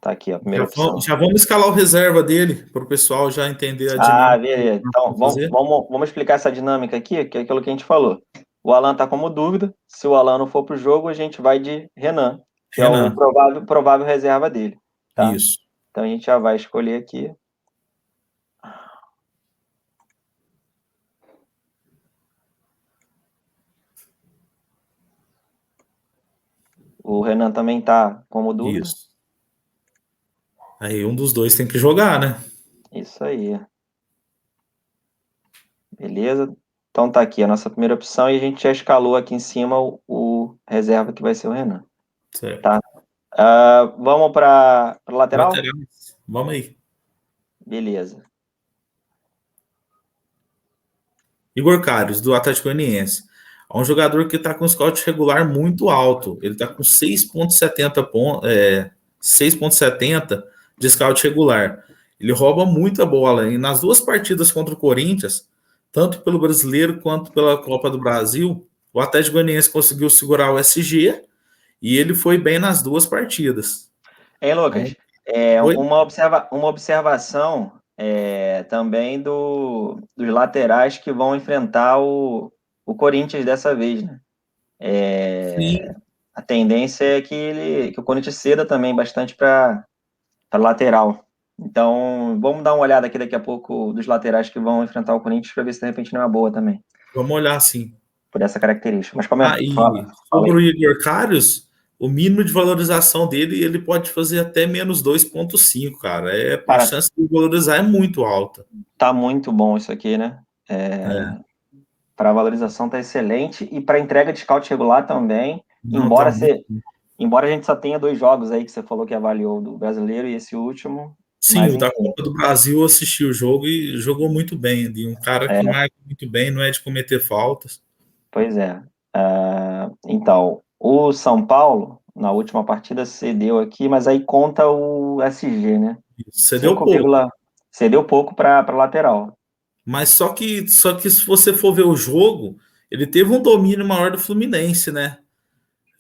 Tá aqui, a primeira opção. Já vamos escalar o reserva dele, para o pessoal já entender a dinâmica que Beleza. nós Então, vamos fazer. vamos explicar essa dinâmica aqui, que é aquilo que a gente falou. O Alan tá como dúvida. Se o Alan não for pro jogo, a gente vai de Renan, que é o Renan, provável reserva dele, tá? isso. Então a gente já vai escolher aqui. O Renan também tá como dúvida. Isso. Aí um dos dois tem que jogar, né? Isso aí. Beleza? Então tá aqui a nossa primeira opção e a gente já escalou aqui em cima o reserva que vai ser o Renan. Certo. Tá? Vamos para lateral? Laterais. Vamos aí. Beleza. Igor Karius, do Atlético Goianiense. É um jogador que está com um scout regular muito alto. Ele está com 6,70 de scout regular. Ele rouba muita bola. E nas duas partidas contra o Corinthians, tanto pelo Brasileiro quanto pela Copa do Brasil, o Atlético Goianiense conseguiu segurar o SG e ele foi bem nas duas partidas. Hein, Então, Lucas? foi Uma observação também dos laterais que vão enfrentar o Corinthians dessa vez, né? sim, A tendência é que o Corinthians ceda também bastante para lateral. Então, vamos dar uma olhada aqui daqui a pouco dos laterais que vão enfrentar o Corinthians para ver se de repente não é uma boa também, vamos olhar sim. por essa característica. Mas Ah, comenta, e fala sobre o aí. Igor Karius, o mínimo de valorização dele, ele pode fazer até menos 2,5, cara. A Cara, chance de valorizar é muito alta. tá muito bom isso aqui, né? É, Para valorização tá excelente e para entrega de scout regular também, não, tá embora muito. você, embora a gente só tenha 2 jogos aí que você falou que avaliou do brasileiro e esse último, Sim, mas o da enfim, Copa do Brasil assistiu o jogo e jogou muito bem ali. Um cara que é, marca muito bem, não é de cometer faltas. pois é. Então, o São Paulo, na última partida, cedeu aqui, mas aí conta o SG, né? Cedeu 5, pouco. cedeu pouco para lateral. Mas só que se você for ver o jogo, ele teve um domínio maior do Fluminense, né?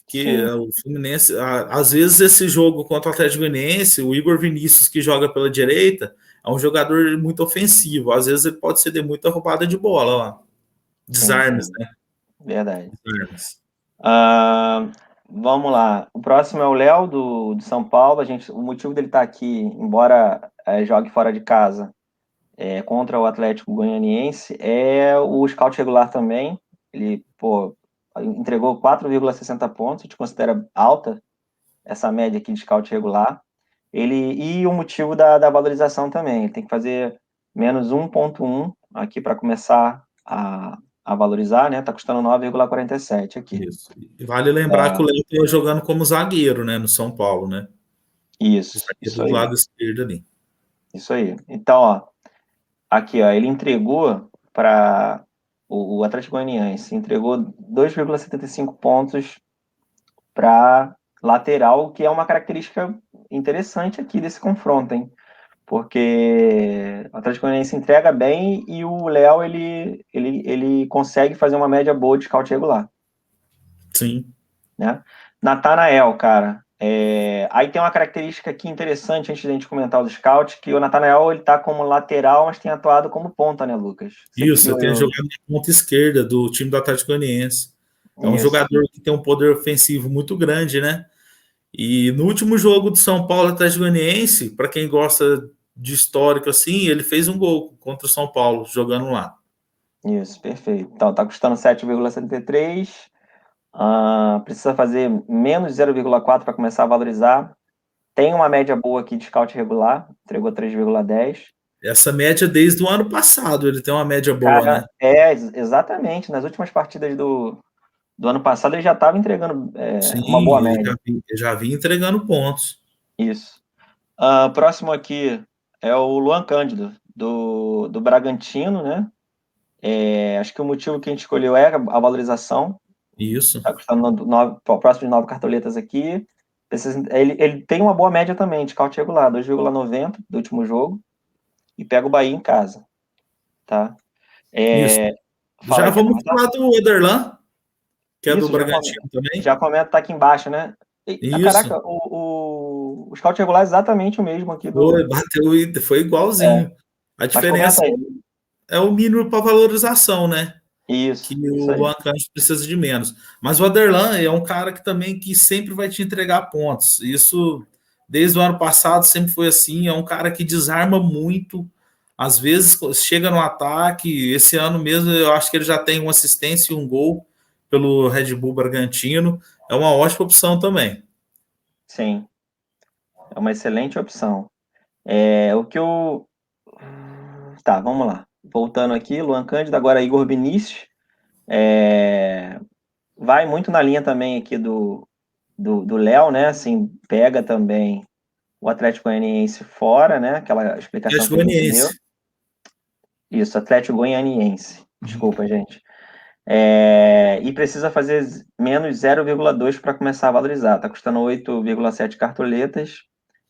Que Sim, o Fluminense, às vezes esse jogo contra o Atlético Goianiense, o Igor Vinícius que joga pela direita, é um jogador muito ofensivo. Às vezes ele pode ceder muita roubada de bola lá. sim, Desarmes, sim, né? verdade. Desarmes. Ah, vamos lá. O próximo é o Léo, do São Paulo. O motivo dele estar aqui, embora jogue fora de casa, contra o Atlético Goianiense, é o scout regular também. Ele, pô, entregou 4,60 pontos, a gente considera alta essa média aqui de scout regular. E o motivo da valorização também. Ele tem que fazer menos 1,1 aqui para começar a valorizar, né? Tá custando 9,47 aqui. Isso. E vale lembrar que o Léo estava jogando como zagueiro, né, no São Paulo, né? Isso Zagueiro do aí. lado esquerdo ali. Isso aí. Então, ó, aqui, ó, ele entregou para o Atlético Goianiense, entregou 2,75 pontos para lateral, que é uma característica interessante aqui desse confronto, hein? Porque o Atlético Goianiense entrega bem e o Léo, ele consegue fazer uma média boa de scout regular, Sim. né? Natanael, cara, aí tem uma característica aqui interessante antes da gente comentar os scouts, que o Natanael ele tá como lateral, mas tem atuado como ponta, né, Lucas? Você que Isso, viu ele tem eu. jogado na ponta esquerda do time do Atlético Goianiense. É um Isso, jogador que tem um poder ofensivo muito grande, né? E no último jogo do São Paulo Atlético Goianiense, para quem gosta de histórico assim, ele fez um gol contra o São Paulo, jogando lá. isso, perfeito. Então, tá custando 7,73. Precisa fazer menos 0,4 para começar a valorizar. Tem uma média boa aqui de scout regular, entregou 3,10. Essa média desde o ano passado, ele tem uma média boa, né? Cara, exatamente. Nas últimas partidas do ano passado, ele já estava entregando uma Sim, boa ele média. já vinha entregando pontos. Isso. Próximo aqui é o Luan Cândido, do Bragantino, né? Acho que o motivo que a gente escolheu é a valorização. Isso. Está custando próximo de 9 cartoletas aqui. Ele tem uma boa média também, de scout regular, 2,90 do último jogo, e pega o Bahia em casa, tá? Isso. Fala Já aí, quer vamos comentar? falar do Oderlan, que é do Isso, Bragantino também. já comenta, tá aqui embaixo, né? Isso. Caraca, o scout regular é exatamente o mesmo aqui Foi, do. bateu e foi É, igualzinho. A mas comenta diferença aí. é o mínimo para valorização, né? Que Isso o aí. Luan Cândido precisa de menos. Mas o Aderlan é um cara que também que sempre vai te entregar pontos. Isso desde o ano passado sempre foi assim. É um cara que desarma muito. Às vezes chega no ataque. Esse ano mesmo eu acho que ele já tem uma assistência e um gol pelo Red Bull Bragantino. É uma ótima opção também. Sim, é uma excelente opção. O que eu. Tá, vamos lá. Voltando aqui, Luan Cândido, agora Igor Vinícius. É, vai muito na linha também aqui do Léo, né? Assim, pega também o Atlético Goianiense fora, né? Aquela explicação Atlético que a gente deu. Goianiense. Isso, Atlético Goianiense. Uhum. Desculpa, gente. E precisa fazer menos 0,2 para começar a valorizar. Está custando 8,7 cartoletas.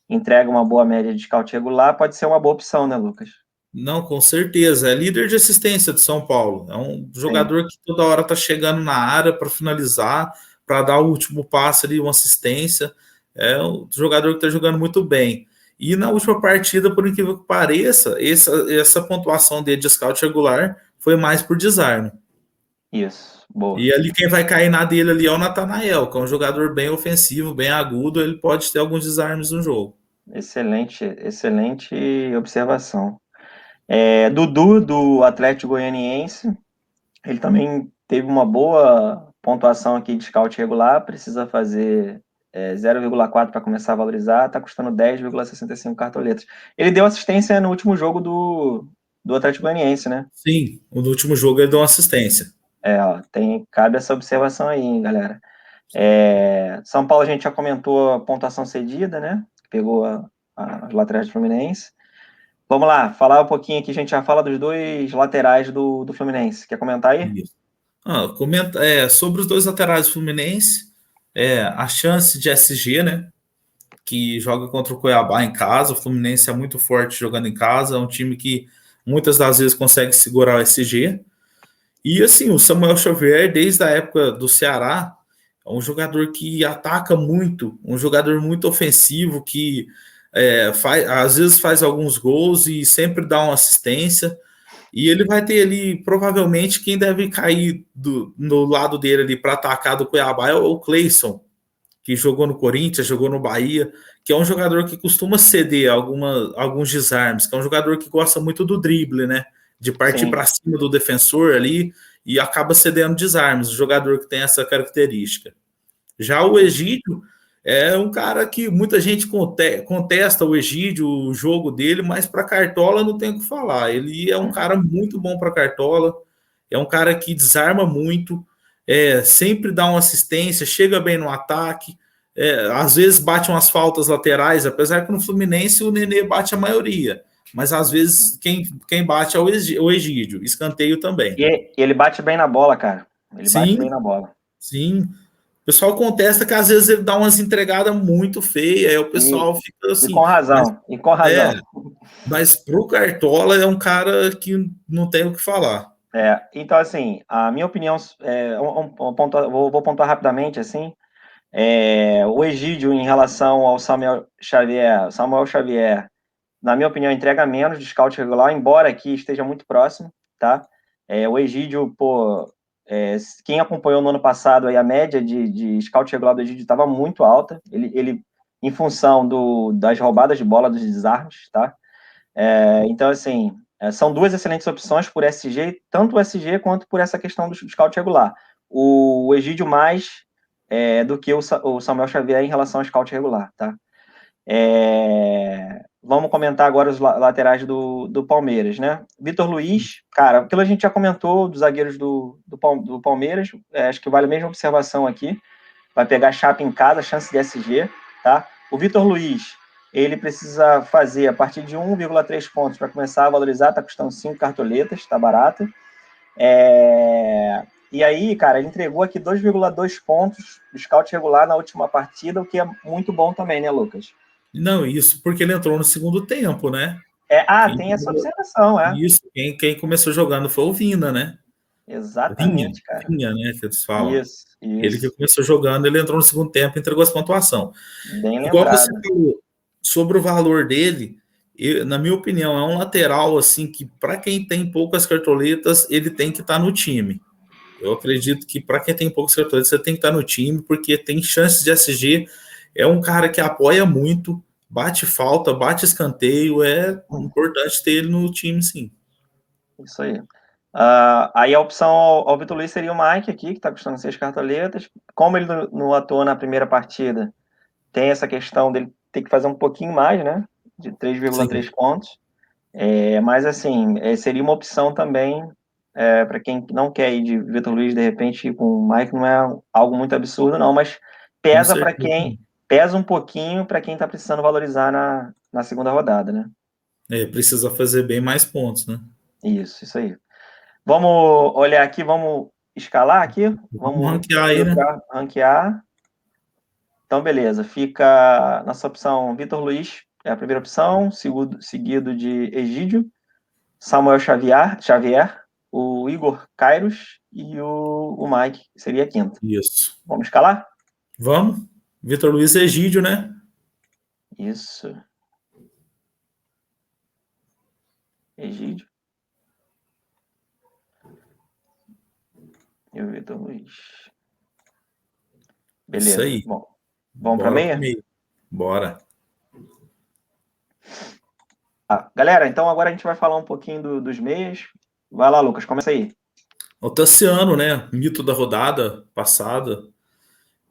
Entrega uma boa média de scout regular. Pode ser uma boa opção, né, Lucas? Não, com certeza. É líder de assistência de São Paulo. É um Sim, jogador que toda hora está chegando na área para finalizar, para dar o último passe ali, uma assistência. É um jogador que está jogando muito bem. E na última partida, por incrível que pareça, essa pontuação dele de scout regular foi mais por desarme. isso. Boa. E ali quem vai cair na dele ali é o Natanael, que é um jogador bem ofensivo, bem agudo. Ele pode ter alguns desarmes no jogo. Excelente, excelente observação. Dudu, do Atlético Goianiense. Ele também teve uma boa pontuação aqui de scout regular. Precisa fazer 0,4 para começar a valorizar, está custando 10,65 cartoletas. Ele deu assistência no último jogo do Atlético Goianiense, né? Sim, no último jogo ele deu uma assistência. Ó, cabe essa observação aí, hein, galera. São Paulo a gente já comentou a pontuação cedida, né? Pegou as laterais do Fluminense. Vamos lá, falar um pouquinho aqui, a gente já fala dos dois laterais do Fluminense. Quer comentar aí? Isso. Sobre os dois laterais do Fluminense, a chance de SG, né? Que joga contra o Cuiabá em casa. O Fluminense é muito forte jogando em casa, é um time que muitas das vezes consegue segurar o SG. E assim, o Samuel Xavier, desde a época do Ceará, é um jogador que ataca muito, um jogador muito ofensivo, que às vezes faz alguns gols e sempre dá uma assistência. E ele vai ter ali, provavelmente, quem deve cair no lado dele ali para atacar do Cuiabá é o Cleison, que jogou no Corinthians, jogou no Bahia, que é um jogador que costuma ceder alguns desarmes, que é um jogador que gosta muito do drible, né? De partir para cima do defensor ali e acaba cedendo desarmes, o jogador que tem essa característica. Já o Egídio é um cara que muita gente contesta o Egídio, o jogo dele, mas para Cartola não tem o que falar. Ele é um cara muito bom para Cartola, é um cara que desarma muito, sempre dá uma assistência, chega bem no ataque, às vezes bate umas faltas laterais, apesar que no Fluminense o Nenê bate a maioria, mas às vezes quem bate é o Egídio, escanteio também. E ele bate bem na bola, cara. Ele bate bem na bola. Sim. O pessoal contesta que às vezes ele dá umas entregadas muito feias, aí o pessoal fica assim. E com razão, Mas pro Cartola é um cara que não tem o que falar. Então, assim, a minha opinião, vou pontuar rapidamente, assim, o Egídio em relação ao Samuel Xavier, na minha opinião, entrega menos de scout regular, embora aqui esteja muito próximo, tá? O Egídio, quem acompanhou no ano passado, aí, a média de scout regular do Egídio estava muito alta, ele em função das roubadas de bola, dos desarmes, tá? Então, assim, são duas excelentes opções por SG, tanto o SG quanto por essa questão do scout regular. O Egídio mais do que o Samuel Xavier em relação ao scout regular, tá? Vamos comentar agora os laterais do Palmeiras, né? Vitor Luiz, cara, aquilo a gente já comentou dos zagueiros do Palmeiras, acho que vale a mesma observação aqui. Vai pegar chapa em casa, chance de SG, tá? O Vitor Luiz, ele precisa fazer a partir de 1,3 pontos para começar a valorizar, tá custando 5 cartoletas, tá barato. E aí, cara, ele entregou aqui 2,2 pontos do scout regular na última partida, o que é muito bom também, né, Lucas? Não, isso porque ele entrou no segundo tempo, né? Tem essa observação, Isso, quem começou jogando foi o Vina, né? Exatamente, cara. Vinha, né, que eles falam. Isso. Ele que começou jogando, ele entrou no segundo tempo e entregou as pontuação. Bem Igual lembrado. você falou, sobre o valor dele, na minha opinião, é um lateral assim que para quem tem poucas cartoletas, ele tem que estar no time. Eu acredito que para quem tem poucas cartoletas, você tem que estar no time, porque tem chances de SG. É um cara que apoia muito, bate falta, bate escanteio. É importante ter ele no time, sim. Isso aí. Aí a opção ao Vitor Luiz seria o Mike aqui, que está custando 6 cartoletas. Como ele não atuou na primeira partida, tem essa questão dele ter que fazer um pouquinho mais, né? De 3,3 pontos. Mas, assim, seria uma opção também para quem não quer ir de Vitor Luiz, de repente, com o Mike, não é algo muito absurdo, não, mas pesa um pouquinho para quem está precisando valorizar na segunda rodada, né? Precisa fazer bem mais pontos, né? Isso aí. Vamos olhar aqui, vamos escalar aqui, vamos ranquear aí, né? Ranquear. Então, beleza, fica nossa opção Vitor Luiz, é a primeira opção, seguido de Egídio, Samuel Xavier, o Igor Kairos e o Mike, seria a quinta. Isso. Vamos escalar? Vamos. Vitor Luiz Egídio, né? Isso. Egídio. E o Vitor Luiz. Beleza. Isso aí. Bom, vamos para meia? Bora. Galera, então agora a gente vai falar um pouquinho dos meias. Vai lá, Lucas, começa aí. O Tassiano, né? Mito da rodada passada.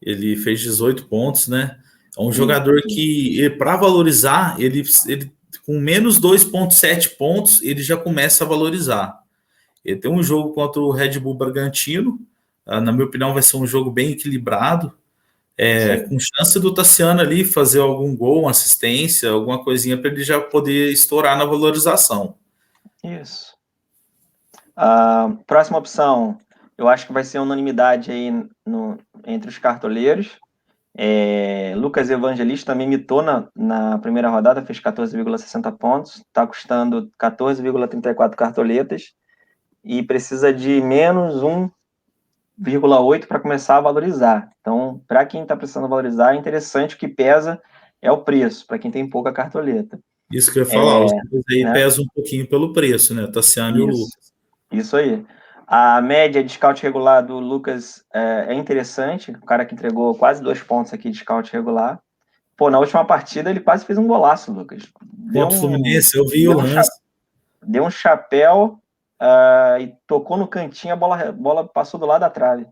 Ele fez 18 pontos, né? É um jogador que, para valorizar, ele com menos 2,7 pontos, ele já começa a valorizar. Ele tem um jogo contra o Red Bull Bragantino, na minha opinião, vai ser um jogo bem equilibrado, com chance do Tassiano ali fazer algum gol, uma assistência, alguma coisinha para ele já poder estourar na valorização. Isso. A próxima opção, eu acho que vai ser unanimidade aí entre os cartoleiros. Lucas Evangelista também mitou na primeira rodada, fez 14,60 pontos, está custando 14,34 cartoletas e precisa de menos 1,8 para começar a valorizar. Então, para quem está precisando valorizar, é interessante, o que pesa é o preço, para quem tem pouca cartoleta. Isso que eu ia falar, os dois aí pesam um pouquinho pelo preço, né? O Tassiano e o Lucas. Isso aí. A média de scout regular do Lucas é interessante, o cara que entregou quase 2 pontos aqui de scout regular. Pô, na última partida ele quase fez um golaço, Lucas. Contra o Fluminense, eu vi o lance. Deu um chapéu e tocou no cantinho, a bola passou do lado da trave.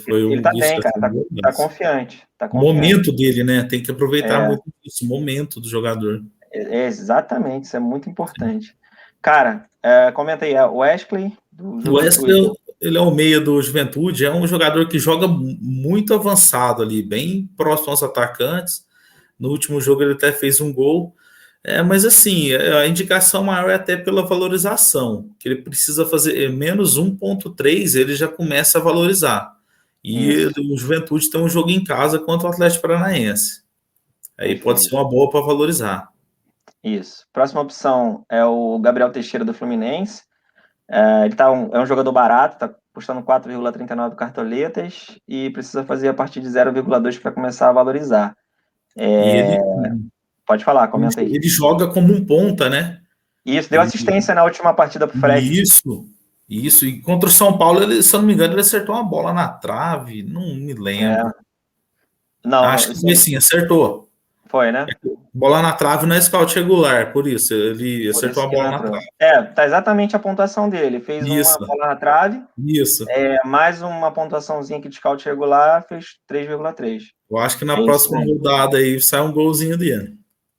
Ele tá bem, cara, tá confiante. O momento dele, né? Tem que aproveitar muito esse momento do jogador. Exatamente, isso é muito importante. Cara, comenta aí, o Wesley do Juventude. O Wesley, ele é o meia do Juventude, é um jogador que joga muito avançado ali, bem próximo aos atacantes. No último jogo ele até fez um gol. Mas assim, a indicação maior é até pela valorização, que ele precisa fazer menos 1,3, ele já começa a valorizar. E o Juventude tem um jogo em casa contra o Atlético Paranaense. Aí pode ser uma boa para valorizar. Isso. Próxima opção é o Gabriel Teixeira do Fluminense. Ele é um jogador barato, está custando 4,39 cartoletas e precisa fazer a partir de 0,2 para começar a valorizar. Pode falar, comenta aí. Ele joga como um ponta, né? Isso, deu assistência na última partida pro Fred. Isso. E contra o São Paulo, ele, se eu não me engano, ele acertou uma bola na trave, não me lembro. Não, acho que sim, acertou. Foi, né? Bola na trave não é scout regular, por isso. Ele acertou a bola na trave. Tá exatamente a pontuação dele. Fez uma bola na trave. Isso. Mais uma pontuação,zinha aqui de scout regular, fez 3,3. Eu acho que na próxima rodada aí sai um golzinho dele.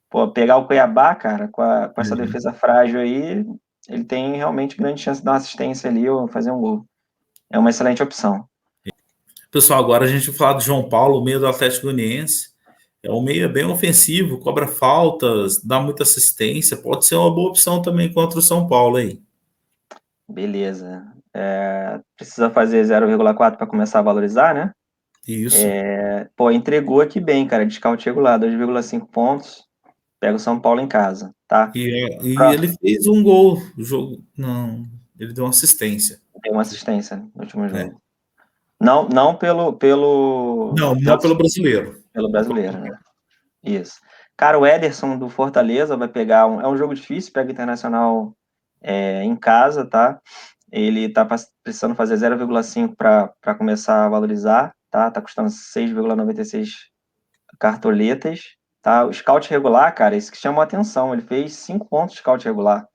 Pô, pegar o Cuiabá, cara, com essa defesa frágil aí, ele tem realmente grande chance de dar uma assistência ali ou fazer um gol. É uma excelente opção. Pessoal, agora a gente vai falar do João Paulo, meio do Atlético Goianiense. É um meia bem ofensivo, cobra faltas, dá muita assistência. Pode ser uma boa opção também contra o São Paulo aí. Beleza. Precisa fazer 0,4 para começar a valorizar, né? Isso. Entregou aqui bem, cara, de scout regular, 2,5 pontos. Pega o São Paulo em casa, tá? E ele fez um gol no jogo. Não, ele deu uma assistência. Deu uma assistência no último jogo. Não pelo brasileiro. Pelo brasileiro, né? Isso. Cara, o Ederson do Fortaleza vai pegar. É um jogo difícil, pega o Internacional em casa, tá? Ele tá precisando fazer 0,5 para começar a valorizar, tá? Tá custando 6,96 cartoletas, tá? O scout regular, cara, isso que chamou a atenção. Ele fez 5 pontos de scout regular.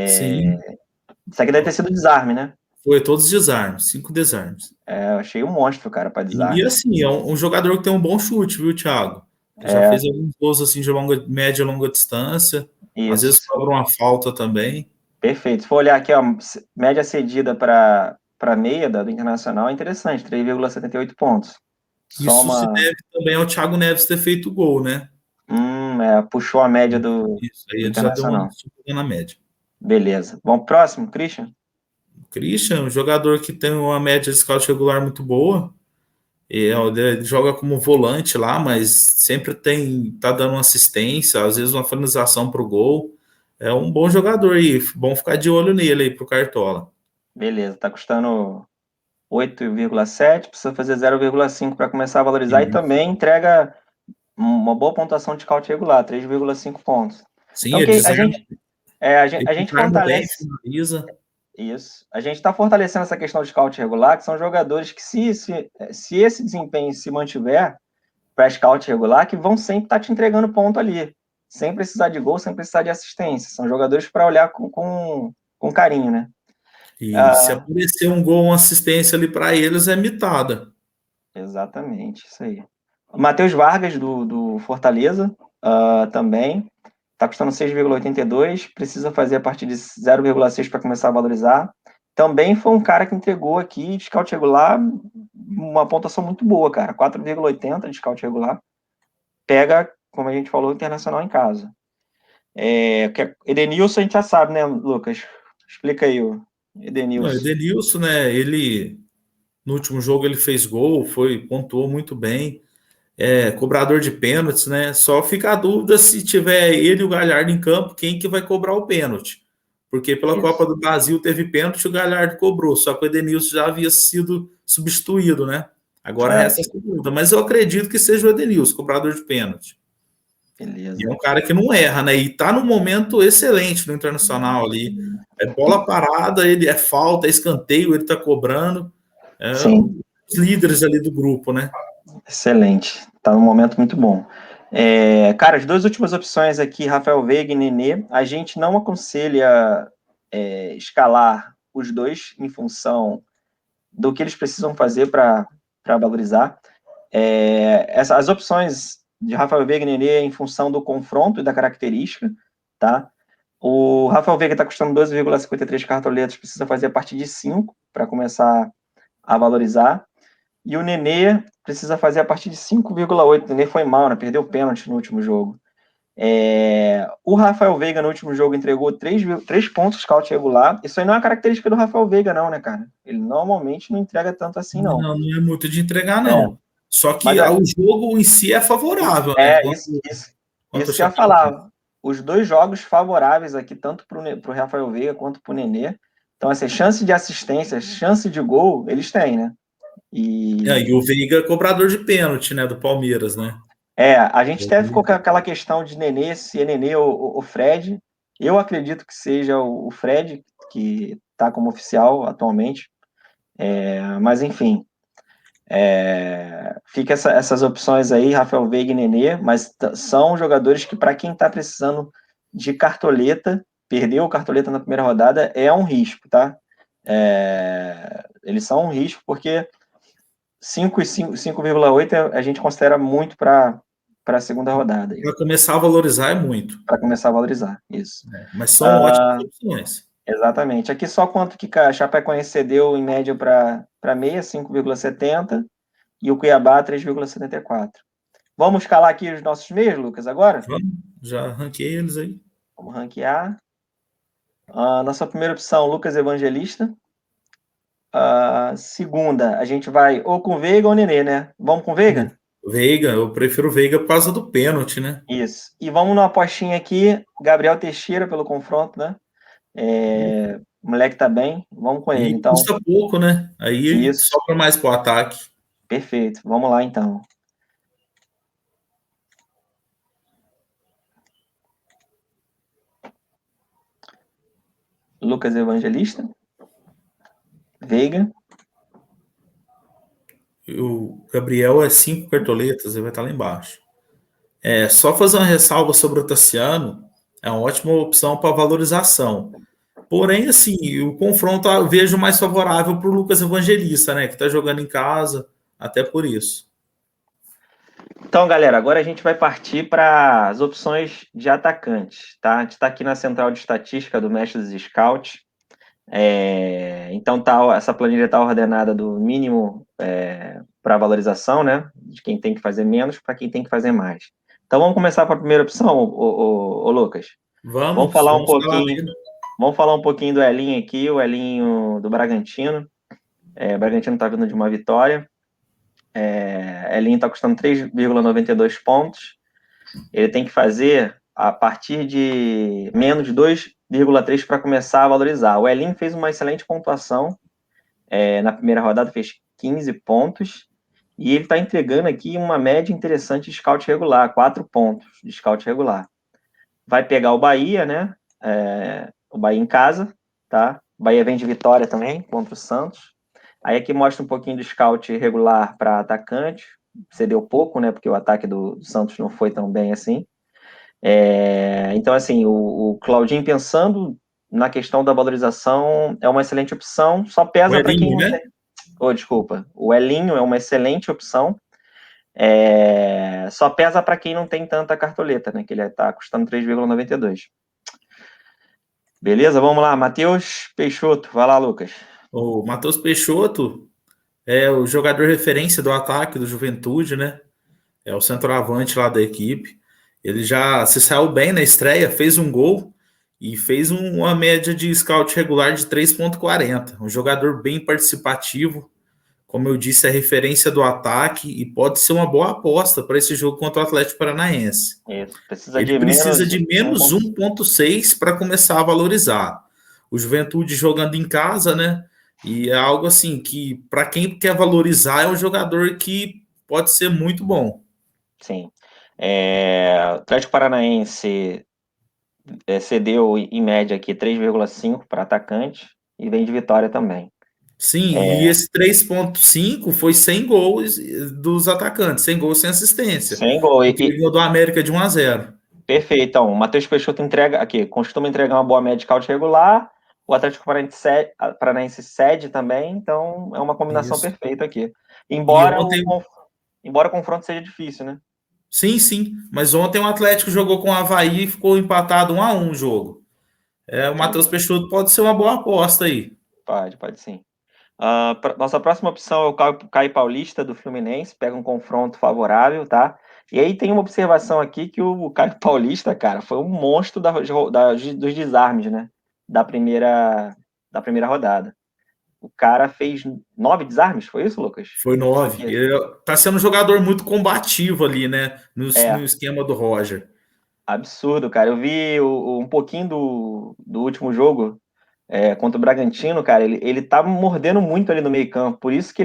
Sim. Isso aqui deve ter sido desarme, né? Foi todos desarmes, 5 desarmes. Eu achei um monstro, cara, para desarme. E assim, é um jogador que tem um bom chute, viu, Thiago? Já fez alguns gols assim de média e longa distância. Isso. Às vezes cobra uma falta também. Perfeito. Se for olhar aqui, ó, média cedida para meia do Internacional é interessante, 3,78 pontos. Isso se deve também ao Thiago Neves ter feito gol, né? Puxou a média do Isso, aí ele já deu uma subida na média. Beleza. Vamos pro próximo, Christian? Christian, um jogador que tem uma média de scout regular muito boa. Ele joga como volante lá, mas sempre tá dando uma assistência, às vezes uma finalização para o gol. É um bom jogador aí, bom ficar de olho nele aí pro Cartola. Beleza, tá custando 8,7, precisa fazer 0,5 para começar a valorizar e também entrega uma boa pontuação de scout regular, 3,5 pontos. Sim, então, a gente fortalece. Isso. A gente está fortalecendo essa questão de scout regular, que são jogadores que, se esse desempenho se mantiver para scout regular, que vão sempre estar te entregando ponto ali, sem precisar de gol, sem precisar de assistência. São jogadores para olhar com carinho, né? E se aparecer um gol, uma assistência ali para eles, é mitada. Exatamente, isso aí. O Matheus Vargas, do Fortaleza, também. Está custando 6,82. Precisa fazer a partir de 0,6 para começar a valorizar. Também foi um cara que entregou aqui de scout regular uma pontuação muito boa, cara. 4,80 de scout regular. Pega, como a gente falou, Internacional em casa. Edenilson a gente já sabe, né, Lucas? Explica aí o Não, Edenilson. Edenilson, né? Ele no último jogo ele fez gol, pontuou muito bem. Cobrador de pênaltis, né? Só fica a dúvida se tiver ele e o Galhardo em campo, quem que vai cobrar o pênalti. Porque pela Copa Isso. do Brasil teve pênalti, o Galhardo cobrou, só que o Edenilson já havia sido substituído, né? Agora É, resta essa dúvida, mas eu acredito que seja o Edenilson, cobrador de pênalti. E é beleza. um cara que não erra, né? E tá num momento excelente no Internacional ali. É bola parada, ele é falta, é escanteio, ele tá cobrando. É Sim, os líderes ali do grupo, né? excelente. Tá num momento muito bom. Cara, as duas últimas opções aqui, Rafael Veiga e Nenê, a gente não aconselha escalar os dois em função do que eles precisam fazer para valorizar. As opções de Rafael Veiga e Nenê em função do confronto e da característica, tá? O Rafael Veiga está custando 12,53 cartoletas, precisa fazer a partir de 5 para começar a valorizar. E o Nenê precisa fazer a partir de 5,8. O Nenê foi mal, né? Perdeu o pênalti no último jogo. O Rafael Veiga no último jogo entregou 3 pontos scout regular. Isso aí não é uma característica do Rafael Veiga, não, né, cara? Ele normalmente não entrega tanto assim, não. Não, não é muito de entregar, É, não. Só que mas o jogo em si é favorável, né? é Quanto, isso, isso, quanto o isso que eu ia Chapecoense. falar. Os dois jogos favoráveis aqui, tanto para o Rafael Veiga quanto para o Nenê. Então, assim, chance de assistência, chance de gol, eles têm, né? E E o Veiga é cobrador de pênalti, né? Do Palmeiras, né? a gente até ficou com aquela questão de Nenê, se é Nenê ou Fred. Eu acredito que seja o Fred, que está como oficial atualmente. Mas, enfim, fica essas opções aí, Rafael Veiga e Nenê, mas são jogadores que, para quem está precisando de cartoleta, perdeu o cartoleta na primeira rodada, é um risco, tá? Eles são um risco porque 5,8 a gente considera muito para a segunda rodada. Para começar a valorizar é muito, Para começar a valorizar, isso. né? Mas são ótimas opções. Exatamente. Aqui só quanto que a Chapecoense cedeu em média para meia, 5,70, e o Cuiabá, 3,74. Vamos escalar aqui os nossos meios, Lucas, agora? Vamos, já ranquei eles aí. Vamos ranquear. Nossa primeira opção, Lucas Evangelista. Segunda, a gente vai ou com Veiga ou Nenê, né? Vamos com Veiga? Veiga, eu prefiro Veiga por causa do pênalti, né? Isso. E vamos numa apostinha aqui, Gabriel Teixeira pelo confronto, né? O moleque tá bem, vamos com ele. E Então, custa pouco, né? Aí isso, sobra mais pro ataque. perfeito. Vamos lá, então. Lucas Evangelista, Veiga. O Gabriel é 5 cartoletas, ele vai estar lá embaixo. Só fazer uma ressalva sobre o Tassiano, é uma ótima opção para valorização. Porém, assim, o confronto eu vejo mais favorável para o Lucas Evangelista, né? Que está jogando em casa, até por isso. Então, galera, agora a gente vai partir para as opções de atacantes, tá? A gente está aqui na central de estatística do Mestre dos Scouts. Então, essa planilha está ordenada do mínimo para valorização, né? De quem tem que fazer menos para quem tem que fazer mais. Então, vamos começar para a primeira opção, ô Lucas. Vamos Vamos, falar um vamos falar pouquinho, dele. vamos falar um pouquinho do Elinho aqui, o Elinho do Bragantino. O Bragantino está vindo de uma vitória. Elinho está custando 3,92 pontos. Ele tem que fazer a partir de menos de 2,3 para começar a valorizar. O Elinho fez uma excelente pontuação na primeira rodada, fez 15 pontos. E ele está entregando aqui uma média interessante de scout regular, 4 pontos de scout regular. Vai pegar o Bahia, né? O Bahia em casa, tá? O Bahia vem de vitória também contra o Santos. Aí aqui mostra um pouquinho do scout regular para atacante. Cedeu pouco, né? Porque o ataque do Santos não foi tão bem assim. Então, assim, o Claudinho pensando na questão da valorização é uma excelente opção. Só O pesa para quem Elinho, não tem. né? desculpa, o Elinho é uma excelente opção. Só pesa para quem não tem tanta cartoleta, né? Que ele está custando 3,92. Beleza? Vamos lá, Matheus Peixoto. Vai lá, Lucas. O Matheus Peixoto é o jogador referência do ataque do Juventude, né? É o centroavante lá da equipe. Ele já se saiu bem na estreia, fez um gol e fez uma média de scout regular de 3,40. Um jogador bem participativo. Como eu disse, é referência do ataque e pode ser uma boa aposta para esse jogo contra o Atlético Paranaense. Isso, precisa Ele de precisa menos de menos 1,6 para começar a valorizar. O Juventude jogando em casa, né? E é algo assim que, para quem quer valorizar, é um jogador que pode ser muito bom. Sim. O Atlético Paranaense cedeu em média aqui 3,5 para atacante e vem de vitória também. Sim, e esse 3,5 foi sem gols dos atacantes, sem gols, sem assistência. Sem gol. Porque ele ganhou do América de 1-0. Perfeito. Então, o Matheus Peixoto entrega aqui, costuma entregar uma boa média de scout regular. O Atlético Paranaense cede também, então é uma combinação Isso. perfeita aqui. E Embora ontem, embora o confronto seja difícil, né? sim, mas ontem o Atlético jogou com o Avaí e ficou empatado 1-1 o jogo. O Matheus Entendi. Peixoto pode ser uma boa aposta aí. Pode sim. Nossa próxima opção é o Caio Paulista do Fluminense, pega um confronto favorável, tá? E aí tem uma observação aqui que o Caio Paulista, cara, foi um monstro dos desarmes, né? Da primeira rodada. O cara fez 9 desarmes, foi isso, Lucas? Foi 9. Ele tá sendo um jogador muito combativo ali, né? No É, esquema do Roger. absurdo, cara. Eu vi um pouquinho do último jogo contra o Bragantino, cara. Ele tá mordendo muito ali no meio-campo. Por isso que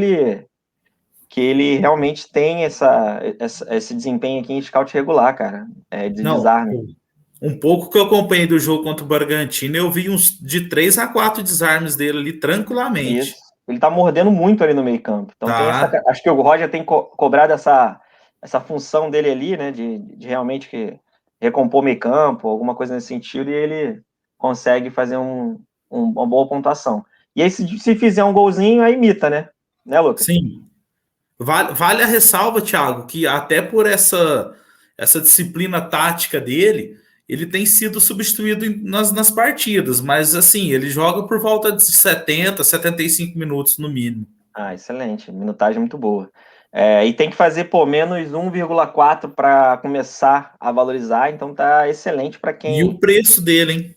ele realmente tem esse desempenho aqui em scout regular, cara, de Não, desarme. um pouco que eu acompanhei do jogo contra o Bragantino, eu vi uns de 3 a 4 desarmes dele ali Isso. tranquilamente. Ele tá mordendo muito ali no meio-campo. Então Tá. acho que o Roger tem cobrado essa função dele ali, né, de realmente recompor meio-campo, alguma coisa nesse sentido, e ele consegue fazer uma boa pontuação. E aí, se fizer um golzinho, aí imita, né? Né, Lucas? Sim. Vale a ressalva, Thiago, que até por essa disciplina tática dele, ele tem sido substituído nas partidas, mas assim, ele joga por volta de 70, 75 minutos no mínimo. Ah, excelente. Minutagem muito boa. E tem que fazer por menos 1,4 para começar a valorizar, então tá excelente para E quem o preço dele, hein?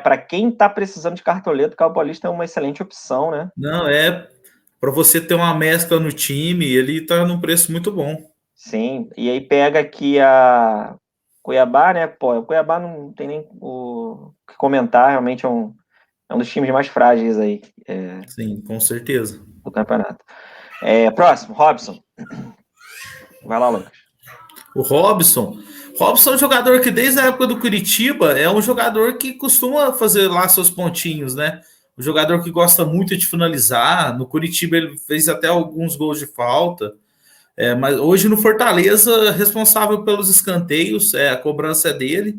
para quem tá precisando de cartoleta, o Caio Paulista é uma excelente opção, né? Não, para você ter uma mescla no time, ele tá num preço muito bom. Sim, e aí pega aqui a Cuiabá, né? Pô, o Cuiabá não tem nem o que comentar, realmente é um dos times mais frágeis aí Sim, com certeza. do campeonato. Próximo, Robson. Vai lá, Lucas. O Robson. Robson é um jogador que desde a época do Curitiba é um jogador que costuma fazer lá seus pontinhos, né? Um jogador que gosta muito de finalizar. No Curitiba ele fez até alguns gols de falta. Mas hoje no Fortaleza, responsável pelos escanteios, a cobrança é dele.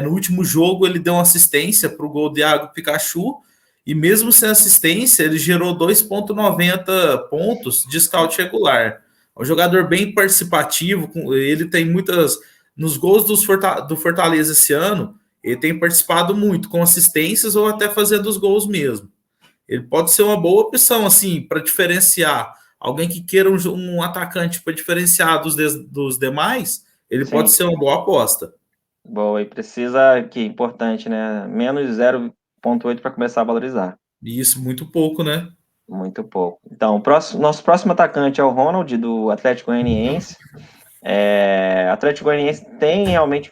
No último jogo ele deu uma assistência para o gol de Iago Pikachu. E mesmo sem assistência, ele gerou 2,90 pontos de scout regular. É um jogador bem participativo, ele tem muitas. Nos gols do Fortaleza esse ano, ele tem participado muito, com assistências ou até fazendo os gols mesmo. Ele pode ser uma boa opção, assim, para diferenciar. Alguém que queira um atacante para diferenciar dos demais, ele pode Sim, ser uma boa aposta. boa, e precisa, que importante, né? Menos 0,8 para começar a valorizar. E isso muito pouco, né? Muito pouco. Então, nosso próximo atacante é o Ronald, do Atlético Goianiense. O Atlético Goianiense tem realmente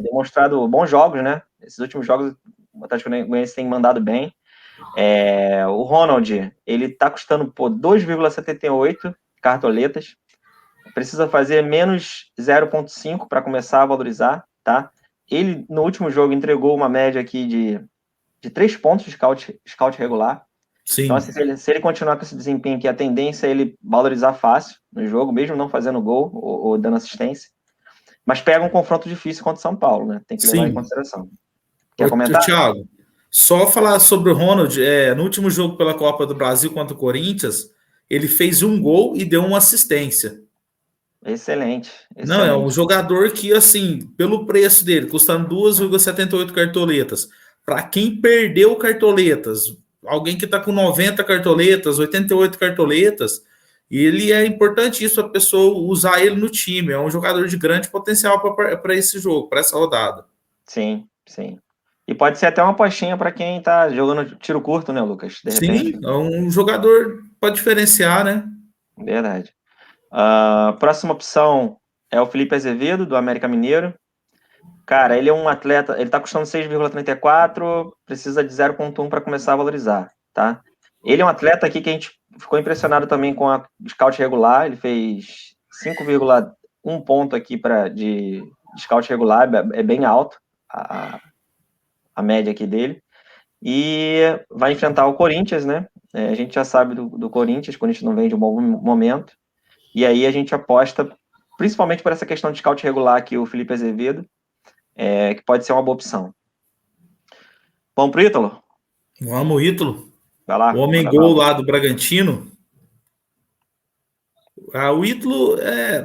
demonstrado bons jogos, né? Esses últimos jogos o Atlético Goianiense tem mandado bem. O Ronald, ele tá custando por 2,78 cartoletas. Precisa fazer menos 0,5 para começar a valorizar, tá? Ele, no último jogo, entregou uma média aqui de 3 pontos de scout regular. Então, assim, Sim, se ele continuar com esse desempenho aqui, a tendência é ele valorizar fácil no jogo, mesmo não fazendo gol ou dando assistência. Mas pega um confronto difícil contra o São Paulo, né? Tem que levar em sim. consideração. Quer Ô, comentar? Thiago, só falar sobre o Ronald, no último jogo pela Copa do Brasil contra o Corinthians, ele fez um gol e deu uma assistência. Excelente, Não, é um excelente. jogador que, assim, pelo preço dele, custando 2,78 cartoletas, para quem perdeu cartoletas, alguém que está com 90 cartoletas, 88 cartoletas, ele é importante isso, a pessoa usar ele no time. É um jogador de grande potencial para esse jogo, para essa rodada. Sim, sim. E pode ser até uma apostinha para quem tá jogando tiro curto, né, Lucas? De repente. Sim, é um jogador para diferenciar, né? Verdade. Próxima opção é o Felipe Azevedo, do América Mineiro. Cara, ele é um atleta, ele tá custando 6,34, precisa de 0,1 para começar a valorizar, tá? Ele é um atleta aqui que a gente ficou impressionado também com a scout regular, ele fez 5,1 ponto aqui de scout regular, é bem alto a média aqui dele. E vai enfrentar o Corinthians, né? A gente já sabe do Corinthians, o Corinthians não vem de um bom momento. E aí a gente aposta, principalmente por essa questão de scout regular aqui, o Felipe Azevedo, que pode ser uma boa opção. Vamos pro Ítalo? Vamos, Ítalo. Vai O lá, homem manda gol bala. lá do Bragantino. O Ítalo,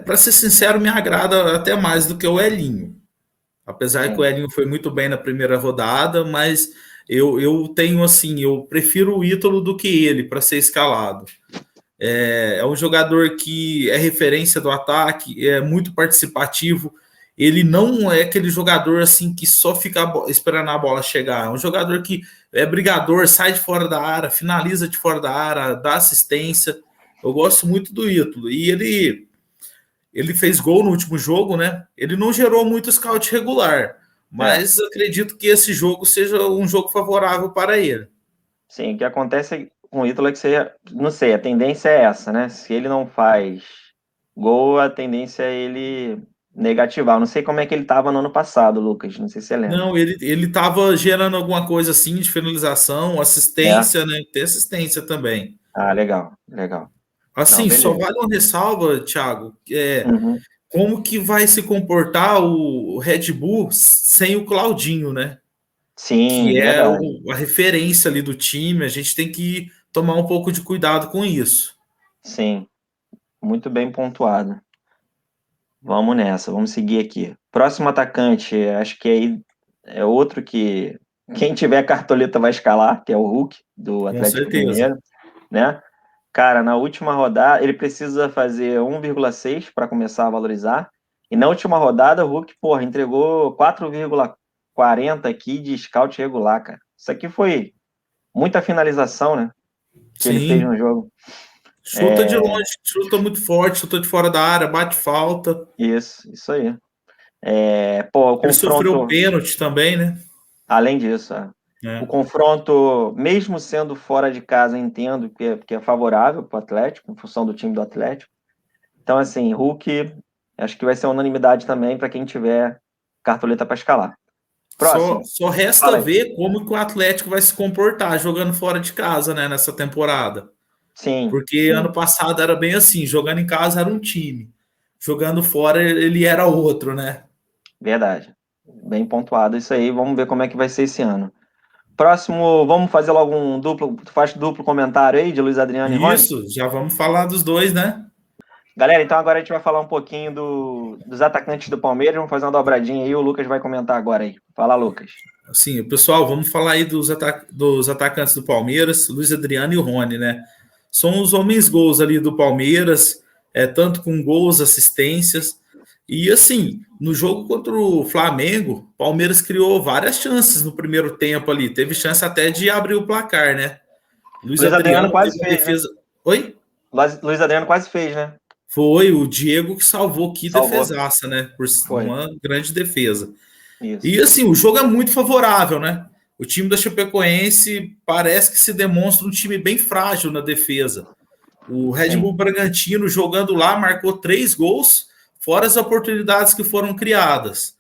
para ser sincero, me agrada até mais do que o Elinho. Apesar que o Sim, Elinho foi muito bem na primeira rodada, mas eu tenho assim, eu prefiro o Ítalo do que ele para ser escalado. É um jogador que é referência do ataque, é muito participativo. Ele não é aquele jogador assim que só fica esperando a bola chegar. É um jogador que é brigador, sai de fora da área, finaliza de fora da área, dá assistência. Eu gosto muito do Ítalo. E ele fez gol no último jogo, né? Ele não gerou muito scout regular, é. mas acredito que esse jogo seja um jogo favorável para ele. Sim, o que acontece com o Ítalo é que você, não sei, a tendência é essa, né? Se ele não faz gol, a tendência é ele negativar. Eu não sei como é que ele estava no ano passado, Lucas, não sei se você lembra. Não, ele estava gerando alguma coisa assim de finalização, É? assistência, né? Tem assistência também. Ah, legal, legal. Não, Assim, só beleza. vale uma ressalva, Thiago, Uhum. como que vai se comportar o Red Bull sem o Claudinho, né? Sim, Que é verdade. a referência ali do time. A gente tem que tomar um pouco de cuidado com isso. Sim, muito bem pontuado. Vamos nessa, vamos seguir aqui. Próximo atacante, acho que aí é outro que quem tiver cartoleta vai escalar, que é o Hulk, do Com Atlético certeza. Mineiro, né? Cara, na última rodada, ele precisa fazer 1,6 para começar a valorizar. E na última rodada, o Hulk, porra, entregou 4,40 aqui de scout regular, cara. Isso aqui foi muita finalização, né? Que ele fez Sim. no jogo. Chuta de longe, chuta muito forte, chuta de fora da área, bate falta. Isso aí. Pô, o Ele sofreu confronto, pênalti também, né? além disso, o É. confronto, mesmo sendo fora de casa, entendo que é favorável para o Atlético, em função do time do Atlético. Então, assim, Hulk, acho que vai ser unanimidade também para quem tiver cartoleta para escalar. Próximo, Só resta fala aí. ver como que o Atlético vai se comportar jogando fora de casa, né, nessa temporada. Sim, Porque ano sim, passado era bem assim, jogando em casa era um time, jogando fora ele era outro, né? verdade. Bem pontuado isso aí. Vamos ver como é que vai ser esse ano. Próximo, vamos fazer logo um duplo, tu faz duplo comentário aí de Luiz Adriano e Rony? Isso, já vamos falar dos dois, né? Galera, então agora a gente vai falar um pouquinho dos atacantes do Palmeiras. Vamos fazer uma dobradinha aí. O Lucas vai comentar agora aí. Fala, Lucas. Assim, pessoal, vamos falar aí dos atacantes do Palmeiras, Luiz Adriano e o Rony, né? São os homens gols ali do Palmeiras, tanto com gols, assistências. E assim, no jogo contra o Flamengo, o Palmeiras criou várias chances no primeiro tempo ali. Teve chance até de abrir o placar, né? Luiz Luiz Adriano Adriano quase teve uma fez, né? defesa. Oi? Luiz Adriano quase fez, né? Foi o Diego que salvou, que Salvou. defesaça, né? Por Foi. uma grande defesa. Isso. E assim, o jogo é muito favorável, né? O time da Chapecoense parece que se demonstra um time bem frágil na defesa. O Red Sim. Bull Bragantino jogando lá marcou 3 gols, fora as oportunidades que foram criadas.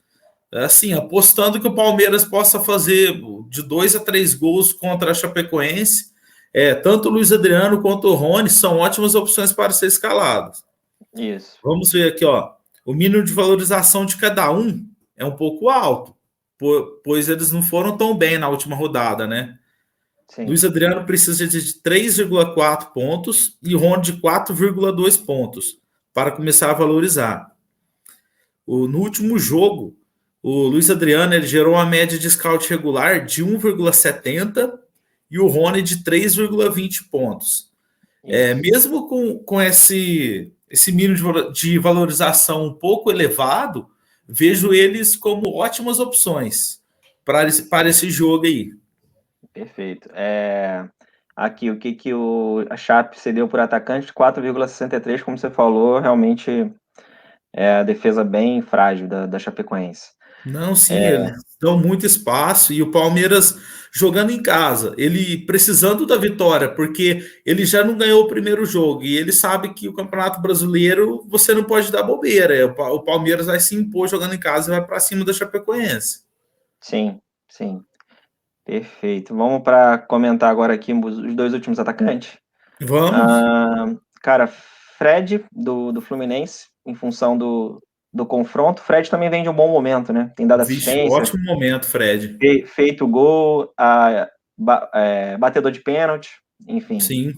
Assim, apostando que o Palmeiras possa fazer de 2 a 3 gols contra a Chapecoense, tanto o Luiz Adriano quanto o Rony são ótimas opções para ser escalados. Isso. Vamos ver aqui, ó. O mínimo de valorização de cada um é um pouco alto, pois eles não foram tão bem na última rodada, né? Sim. Luiz Adriano precisa de 3,4 pontos e Rony de 4,2 pontos para começar a valorizar. No último jogo, o Luiz Adriano ele gerou uma média de scout regular de 1,70 e o Rony de 3,20 pontos. Isso. Mesmo com esse mínimo de valorização um pouco elevado, vejo eles como ótimas opções para esse jogo aí. Perfeito. Aqui, o que que a Chape cedeu por atacante? 4,63, como você falou, realmente é a defesa bem frágil da Chapecoense. Não, sim, eles dão muito espaço e o Palmeiras jogando em casa, ele precisando da vitória, porque ele já não ganhou o primeiro jogo e ele sabe que o Campeonato Brasileiro você não pode dar bobeira. O Palmeiras vai se impor jogando em casa e vai para cima da Chapecoense. Sim, sim. Perfeito. Vamos para comentar agora aqui os dois últimos atacantes. Vamos. Ah, cara, Fred, do Fluminense, em função do confronto. Fred também vem de um bom momento, né? Tem dado Vixe, assistência, ótimo momento, Fred. feito gol, batedor de pênalti, enfim, Sim,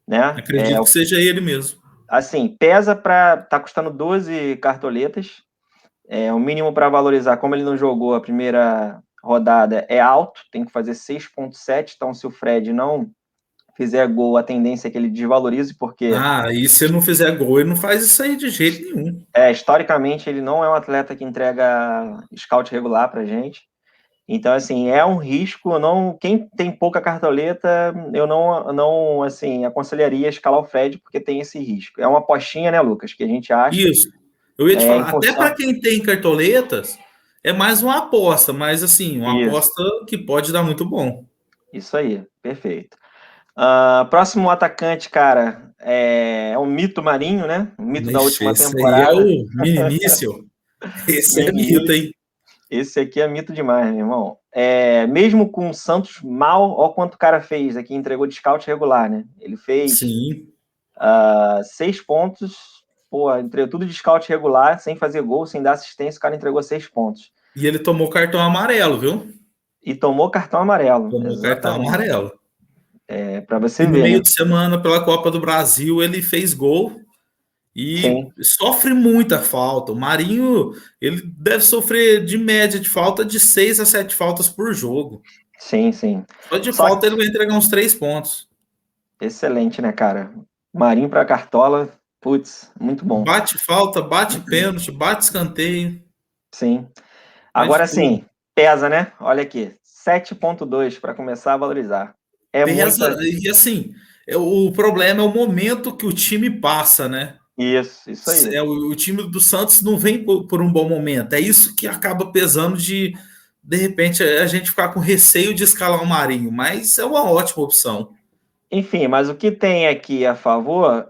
né? acredito que seja ele mesmo. Assim, pesa para. Tá custando 12 cartoletas. O mínimo para valorizar, como ele não jogou a primeira rodada, é alto, tem que fazer 6,7. Então, se o Fred não fizer gol, a tendência é que ele desvalorize, porque E se não fizer gol, ele não faz isso aí de jeito nenhum. historicamente ele não é um atleta que entrega scout regular para gente. Então, assim, é um risco. Não, quem tem pouca cartoleta, eu não assim, aconselharia escalar o Fred, porque tem esse risco. É uma apostinha, né, Lucas, que a gente acha. Isso. Eu ia te Em falar, até para função. quem tem cartoletas, é mais uma aposta, mas assim, uma Isso, aposta que pode dar muito bom. isso aí, perfeito. Próximo atacante, cara, é um mito Marinho, né? Um mito da Ixi, última esse aí é temporada. o mini-míssil. Esse é mito, Menino, hein? esse aqui é mito demais, meu irmão. Mesmo com o Santos mal, olha quanto o cara fez aqui, entregou de scout regular, né? Ele fez Sim. 6 pontos, pô, entregou tudo de scout regular, sem fazer gol, sem dar assistência, o cara entregou 6 pontos. E ele tomou cartão amarelo, viu? E tomou cartão amarelo, Tomou cartão exatamente. amarelo. Para E você no ver, meio né? de semana, pela Copa do Brasil, ele fez gol e Sim, sofre muita falta. O Marinho, ele deve sofrer de média de falta de 6 a 7 faltas por jogo. sim, sim. Só de Só falta que, ele vai entregar uns 3 pontos. excelente, né, cara? Marinho para Cartola, putz, muito bom. Bate falta, bate pênalti, bate escanteio, Sim. faz Agora tudo. sim, pesa, né? Olha aqui, 7,2 para começar a valorizar. É Pesa, muita. e assim, o problema é o momento que o time passa, né? Isso aí. O time do Santos não vem por um bom momento. É isso que acaba pesando de repente, a gente ficar com receio de escalar o Marinho, mas é uma ótima opção. Enfim, mas o que tem aqui a favor,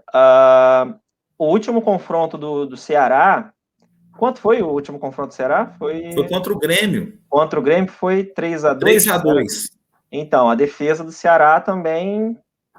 o último confronto do Ceará, quanto foi o último confronto do Ceará? Foi Foi contra o Grêmio, contra o Grêmio, foi 3 3-2. a 2 Então, a defesa do Ceará também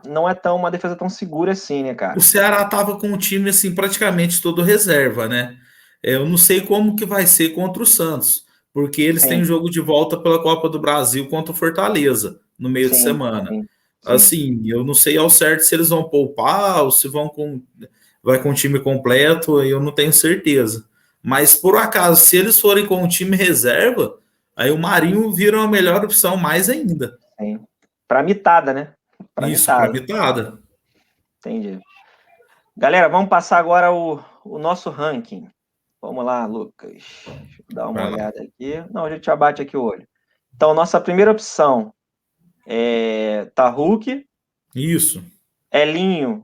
não é uma defesa tão segura assim, né, O cara? Ceará estava com o time assim praticamente todo reserva, né? Eu não sei como que vai ser contra o Santos, porque eles têm um Sim, jogo de volta pela Copa do Brasil contra o Fortaleza no meio de sim, semana. sim, sim. Assim, eu não sei ao certo se eles vão poupar ou se vai com o time completo, eu não tenho certeza. Mas por acaso, se eles forem com o time reserva, aí o Marinho vira uma melhor opção mais ainda. Sim. Para mitada, né? Para Isso, para mitada. mitada. Entendi. Galera, vamos passar agora o nosso ranking. Vamos lá, Lucas. Deixa eu dar uma Vai lá. olhada aqui. Não, a gente já bate aqui o olho. Então, nossa primeira opção tá Hulk, Isso. Elinho,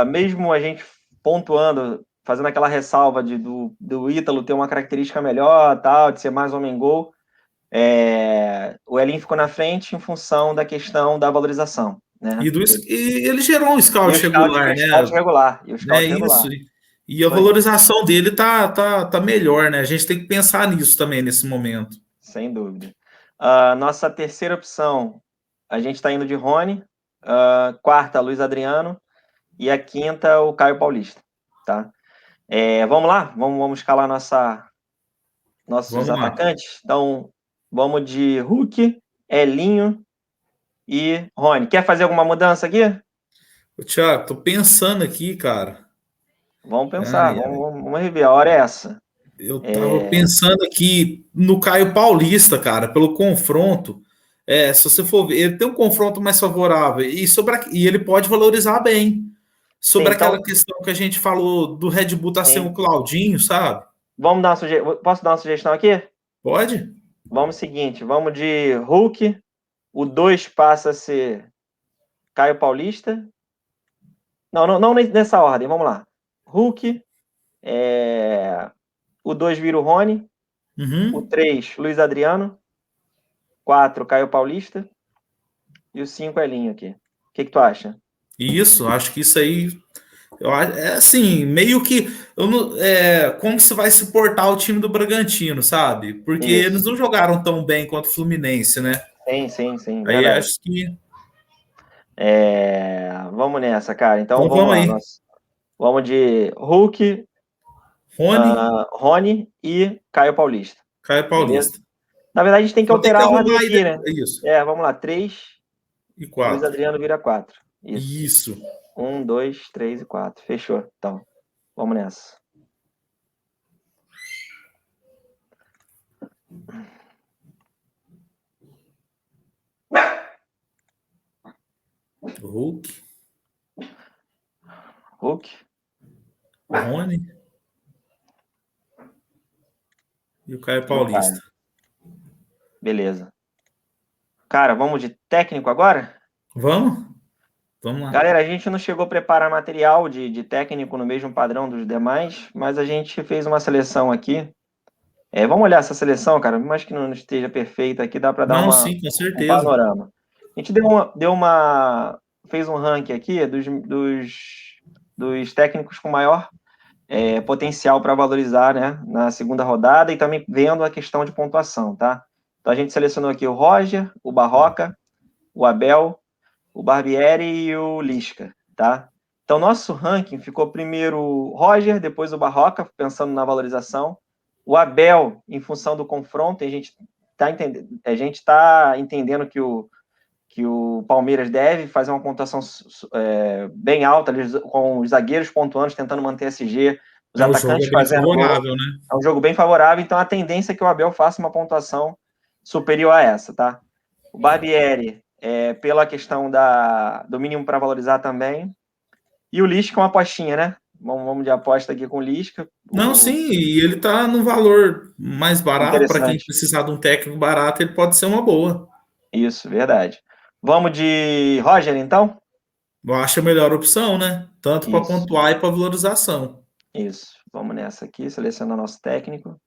mesmo a gente pontuando, fazendo aquela ressalva do Ítalo ter uma característica melhor, tal, de ser mais homem-gol, o Elinho ficou na frente em função da questão da valorização, né? E ele gerou um E o scout scout, e regular, o scout né? regular, e o É scout isso. regular. E a Isso aí, valorização dele tá melhor, né? A gente tem que pensar nisso também nesse momento. sem dúvida. Nossa terceira opção, a gente está indo de Rony. Quarta, Luiz Adriano. E a quinta, o Caio Paulista, tá? Vamos lá? Vamos escalar nossos Vamos lá. atacantes? Então, vamos de Hulk, Elinho, e Rony. Quer fazer alguma mudança aqui? Ô, Thiago, tô pensando aqui, cara. Vamos pensar, Ai, vamos rever. A hora é essa. eu tava pensando aqui no Caio Paulista, cara, pelo confronto. Se você for ver, ele tem um confronto mais favorável e ele pode valorizar bem. Sim, Sobre aquela então, questão que a gente falou do Red Bull tá sem o sim. Claudinho, sabe? Vamos dar uma sugestão. Posso dar uma sugestão aqui? Pode? Vamos seguinte, vamos de Hulk. O 2 passa a ser Caio Paulista. Não nessa ordem, vamos lá. Hulk, o 2 vira o Rony, o Uhum. 3, Luiz Adriano, 4, Caio Paulista e o 5, Elinho aqui. O que tu acha? Isso, acho que isso aí é assim, meio que como se vai se portar o time do Bragantino, sabe? Porque eles Isso. não jogaram tão bem quanto o Fluminense, né? Sim, Aí verdade. acho que. Vamos nessa, cara. Então Então vamos vamos lá. aí. Nós vamos de Hulk, Rony, Rony e Caio Paulista. Caio Beleza? Paulista. Na verdade, a gente tem que Só tem que alterar a ordem arrumar aí aqui, né? isso. Vamos lá. 3, E Luiz quatro. Adriano vira 4. Isso. Isso. 1, 2, 3 e 4. Fechou. Então, vamos nessa. Hulk, Hulk. Rony e o Caio E o Caio. Paulista. Beleza. Cara, vamos de técnico agora? Vamos? Vamos lá. Galera, a gente não chegou a preparar material de técnico no mesmo padrão dos demais, mas a gente fez uma seleção aqui. Vamos olhar essa seleção, cara. Por mais que não esteja perfeita aqui, dá para dar Não, sim, com um certeza. panorama. A gente fez um ranking aqui dos técnicos com maior potencial para valorizar, né, na segunda rodada e também vendo a questão de pontuação, tá? Então a gente selecionou aqui o Roger, o Barroca, o Abel, o Barbieri e o Lisca, tá? Então nosso ranking ficou primeiro o Roger, depois o Barroca, pensando na valorização, o Abel em função do confronto, a gente está entendendo que o Palmeiras deve fazer uma pontuação bem alta, com os zagueiros pontuando, tentando manter a SG, os O jogo é atacantes bem fazendo gol. favorável, né? É um jogo bem favorável, então a tendência é que o Abel faça uma pontuação superior a essa, tá? O Barbieri, pela questão do mínimo para valorizar também. E o Lisca é uma apostinha, né? Vamos de aposta aqui com o Lisca. Não, sim, e ele tá no valor mais barato. Para quem Interessante. precisar de um técnico barato, ele pode ser uma boa. Isso, verdade. Vamos de Roger, então? Eu acho a melhor opção, né? Tanto para Isso, pontuar e para valorização. isso. Vamos nessa aqui, selecionar nosso técnico.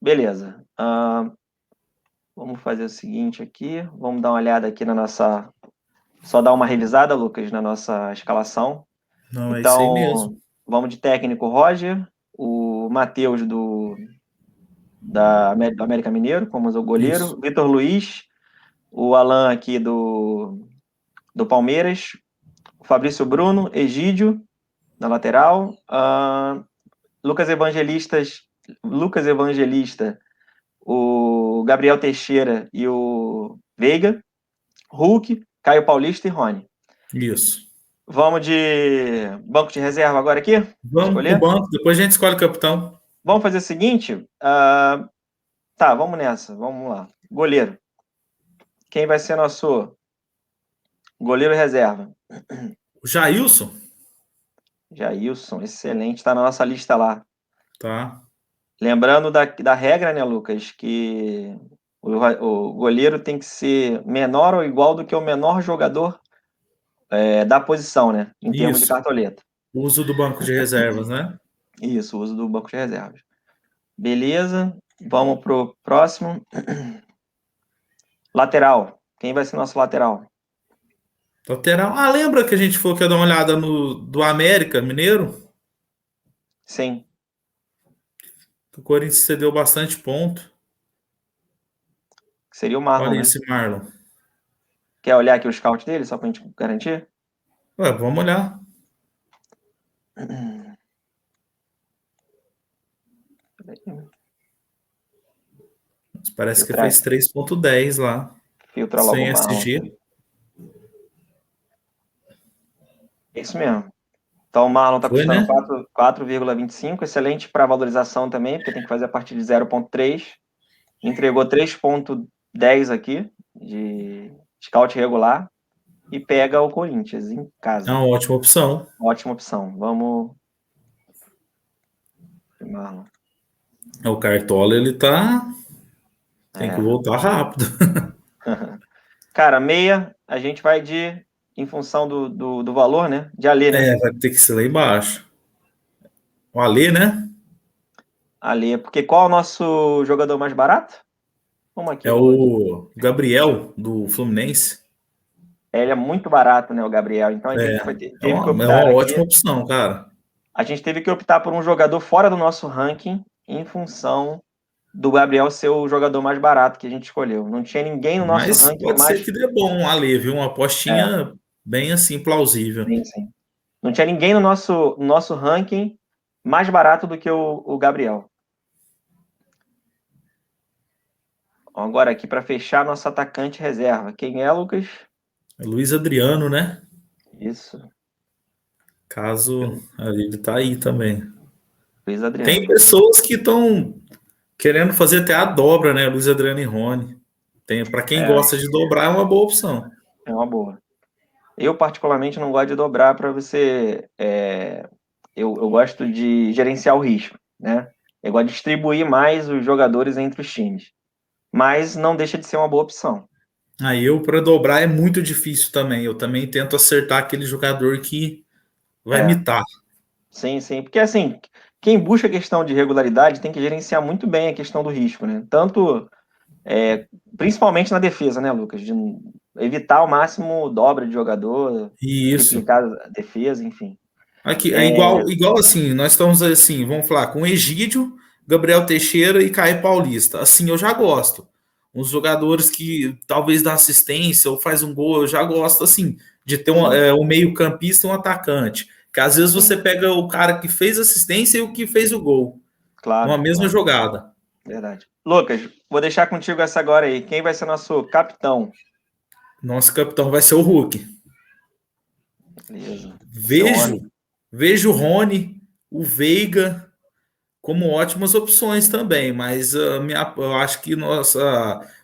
Beleza. Vamos fazer o seguinte aqui. Vamos dar uma olhada aqui na nossa. Só dar uma revisada, Lucas, na nossa escalação. Não, é isso aí mesmo. Então, vamos de técnico Roger, o Matheus do América Mineiro, como o Isso. goleiro, Vitor Luiz, o Alan aqui do Palmeiras, o Fabrício Bruno, Egídio na lateral, Lucas Evangelistas, Lucas Evangelista, o Gabriel Teixeira e o Veiga, Hulk, Caio Paulista e Rony. Isso. Vamos de banco de reserva agora aqui? Vamos pro Escolher? banco, depois a gente escolhe o capitão. Vamos fazer o seguinte. Tá, vamos nessa. Vamos lá. Goleiro. Quem vai ser nosso goleiro reserva? O Jailson? Jailson, excelente. Está na nossa lista lá. Tá. Lembrando da regra, né, Lucas? Que o goleiro tem que ser menor ou igual do que o menor jogador da posição, né? Em termos de Isso. cartoleta. O uso do banco de reservas, né? Isso, o uso do banco de reservas. Beleza. Vamos pro próximo. Lateral. Quem vai ser nosso lateral? Lateral. Ah, lembra que a gente falou que ia dar uma olhada no do América Mineiro? Sim. O Corinthians cedeu bastante ponto. Seria o Marlon, Olha né? esse Marlon. Quer olhar aqui o scout dele, só pra gente garantir? Ué, vamos olhar. Parece que Filtra, fez 3,10 lá, filtra logo o sem Marlon SG. aqui. É isso mesmo. Então o Marlon está Foi, custando né? 4,25, excelente para valorização também, porque tem que fazer a partir de 0,3. Entregou 3,10 aqui de scout regular e pega o Corinthians em É casa. uma ótima opção. Ótima opção. Vamos, Marlon. O Cartola, ele tá. Tem que É. voltar rápido. Cara, meia, a gente vai em função do valor, né? De Alê, né? É, vai ter que ser lá embaixo. O Alê, né? Alê, porque qual é o nosso jogador mais barato? Vamos aqui, É vamos aqui. o Gabriel, do Fluminense. Ele é muito barato, né, o Gabriel. Então a gente É teve que é uma optar ótima aqui. opção, cara. A gente teve que optar por um jogador fora do nosso ranking em função do Gabriel ser o jogador mais barato que a gente escolheu. Não tinha ninguém no nosso Mas ranking pode ser mais. que dê bom um Alê, viu? Uma É, apostinha bem assim, plausível. sim, sim. Não tinha ninguém no nosso ranking mais barato do que o Gabriel. Agora aqui para fechar nosso atacante reserva. Quem é, Lucas? É Luiz Adriano, né? Isso, Caso ele tá aí também. Luiz Tem Adriano. pessoas que estão querendo fazer até a dobra, né? Luiz Adriano e Rony. Tem, para quem É, gosta de dobrar, é uma boa opção. é uma boa. Eu, particularmente, não gosto de dobrar para você. Eu gosto de gerenciar o risco, né? Eu gosto de distribuir mais os jogadores entre os times. Mas não deixa de ser uma boa opção. Aí eu, para dobrar, é muito difícil também. Eu também tento acertar aquele jogador que vai É, mitar. sim, sim. Porque, assim, quem busca a questão de regularidade tem que gerenciar muito bem a questão do risco, né? Tanto, principalmente na defesa, né, Lucas? De evitar ao máximo dobra de jogador, E isso. triplicar a defesa, enfim. Aqui, é igual assim, nós estamos assim, vamos falar, com Egídio, Gabriel Teixeira e Caio Paulista. Assim, eu já gosto. Uns jogadores que talvez dá assistência ou faz um gol, eu já gosto, assim, de ter Sim, um meio-campista e um atacante. Que às vezes você sim, pega o cara que fez assistência e o que fez o gol, numa claro, mesma claro. jogada. Verdade. Lucas, vou deixar contigo essa agora aí. Quem vai ser nosso capitão? Nosso capitão vai ser o Hulk. Beleza. Seu Vejo, homem. vejo o Rony, o Veiga como ótimas opções também, mas eu acho que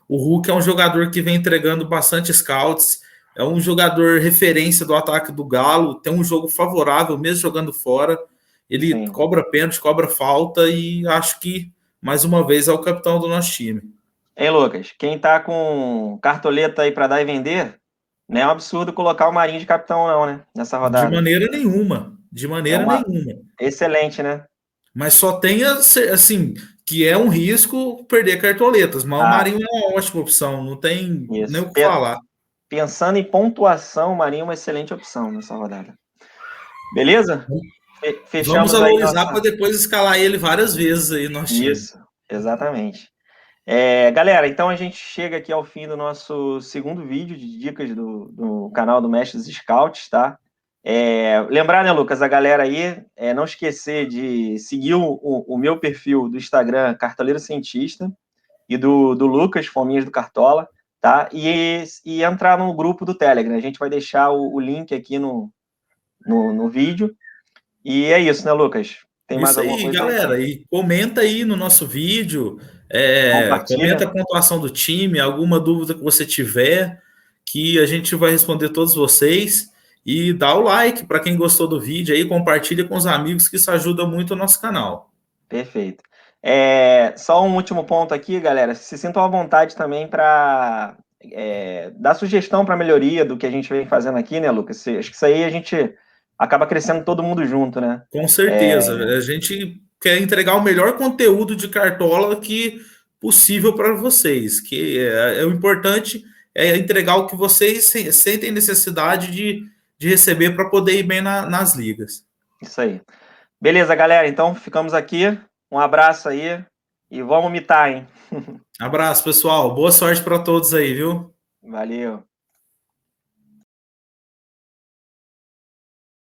o Hulk é um jogador que vem entregando bastante scouts, é um jogador referência do ataque do Galo, tem um jogo favorável, mesmo jogando fora, ele Sim. cobra pênalti, cobra falta e acho que, mais uma vez, é o capitão do nosso time. Hein, Lucas? Quem tá com cartoleta aí para dar e vender, não é um absurdo colocar o Marinho de capitão, não, né? Nessa De rodada. maneira nenhuma, de É maneira uma nenhuma. excelente, né? Mas só tenha, assim, que é um risco perder cartoletas. Mas o Ah, Marinho é uma ótima opção, não tem nem isso. o que falar. Pensando em pontuação, o Marinho é uma excelente opção nessa rodada. Beleza? Vamos Fechamos aí valorizar para nossa. depois escalar ele várias vezes aí no nosso time. Isso, exatamente. Galera, então a gente chega aqui ao fim do nosso segundo vídeo de dicas do canal do Mestres Scouts, tá? Lembrar, né, Lucas, a galera aí, não esquecer de seguir o meu perfil do Instagram, Cartoleiro Cientista, e do Lucas, Fominhas do Cartola, tá? E entrar no grupo do Telegram. A gente vai deixar o link aqui no vídeo. E é isso, né, Lucas? Tem mais Isso alguma aí, coisa aí? galera. E comenta aí no nosso vídeo, comenta Compartilha. a pontuação do time, alguma dúvida que você tiver, que a gente vai responder todos vocês. E dá o like para quem gostou do vídeo aí, compartilha com os amigos, que isso ajuda muito o nosso canal. Perfeito. Só um último ponto aqui, galera. Se sintam à vontade também para dar sugestão para melhoria do que a gente vem fazendo aqui, né, Lucas? Acho que isso aí a gente acaba crescendo todo mundo junto, né? Com É, certeza. A gente quer entregar o melhor conteúdo de cartola que possível para vocês. Que o importante é entregar o que vocês sentem necessidade de receber para poder ir bem nas ligas. isso aí. Beleza, galera. Então ficamos aqui. Um abraço aí e vamos mitar, hein? Abraço, pessoal. Boa sorte para todos aí, viu? Valeu.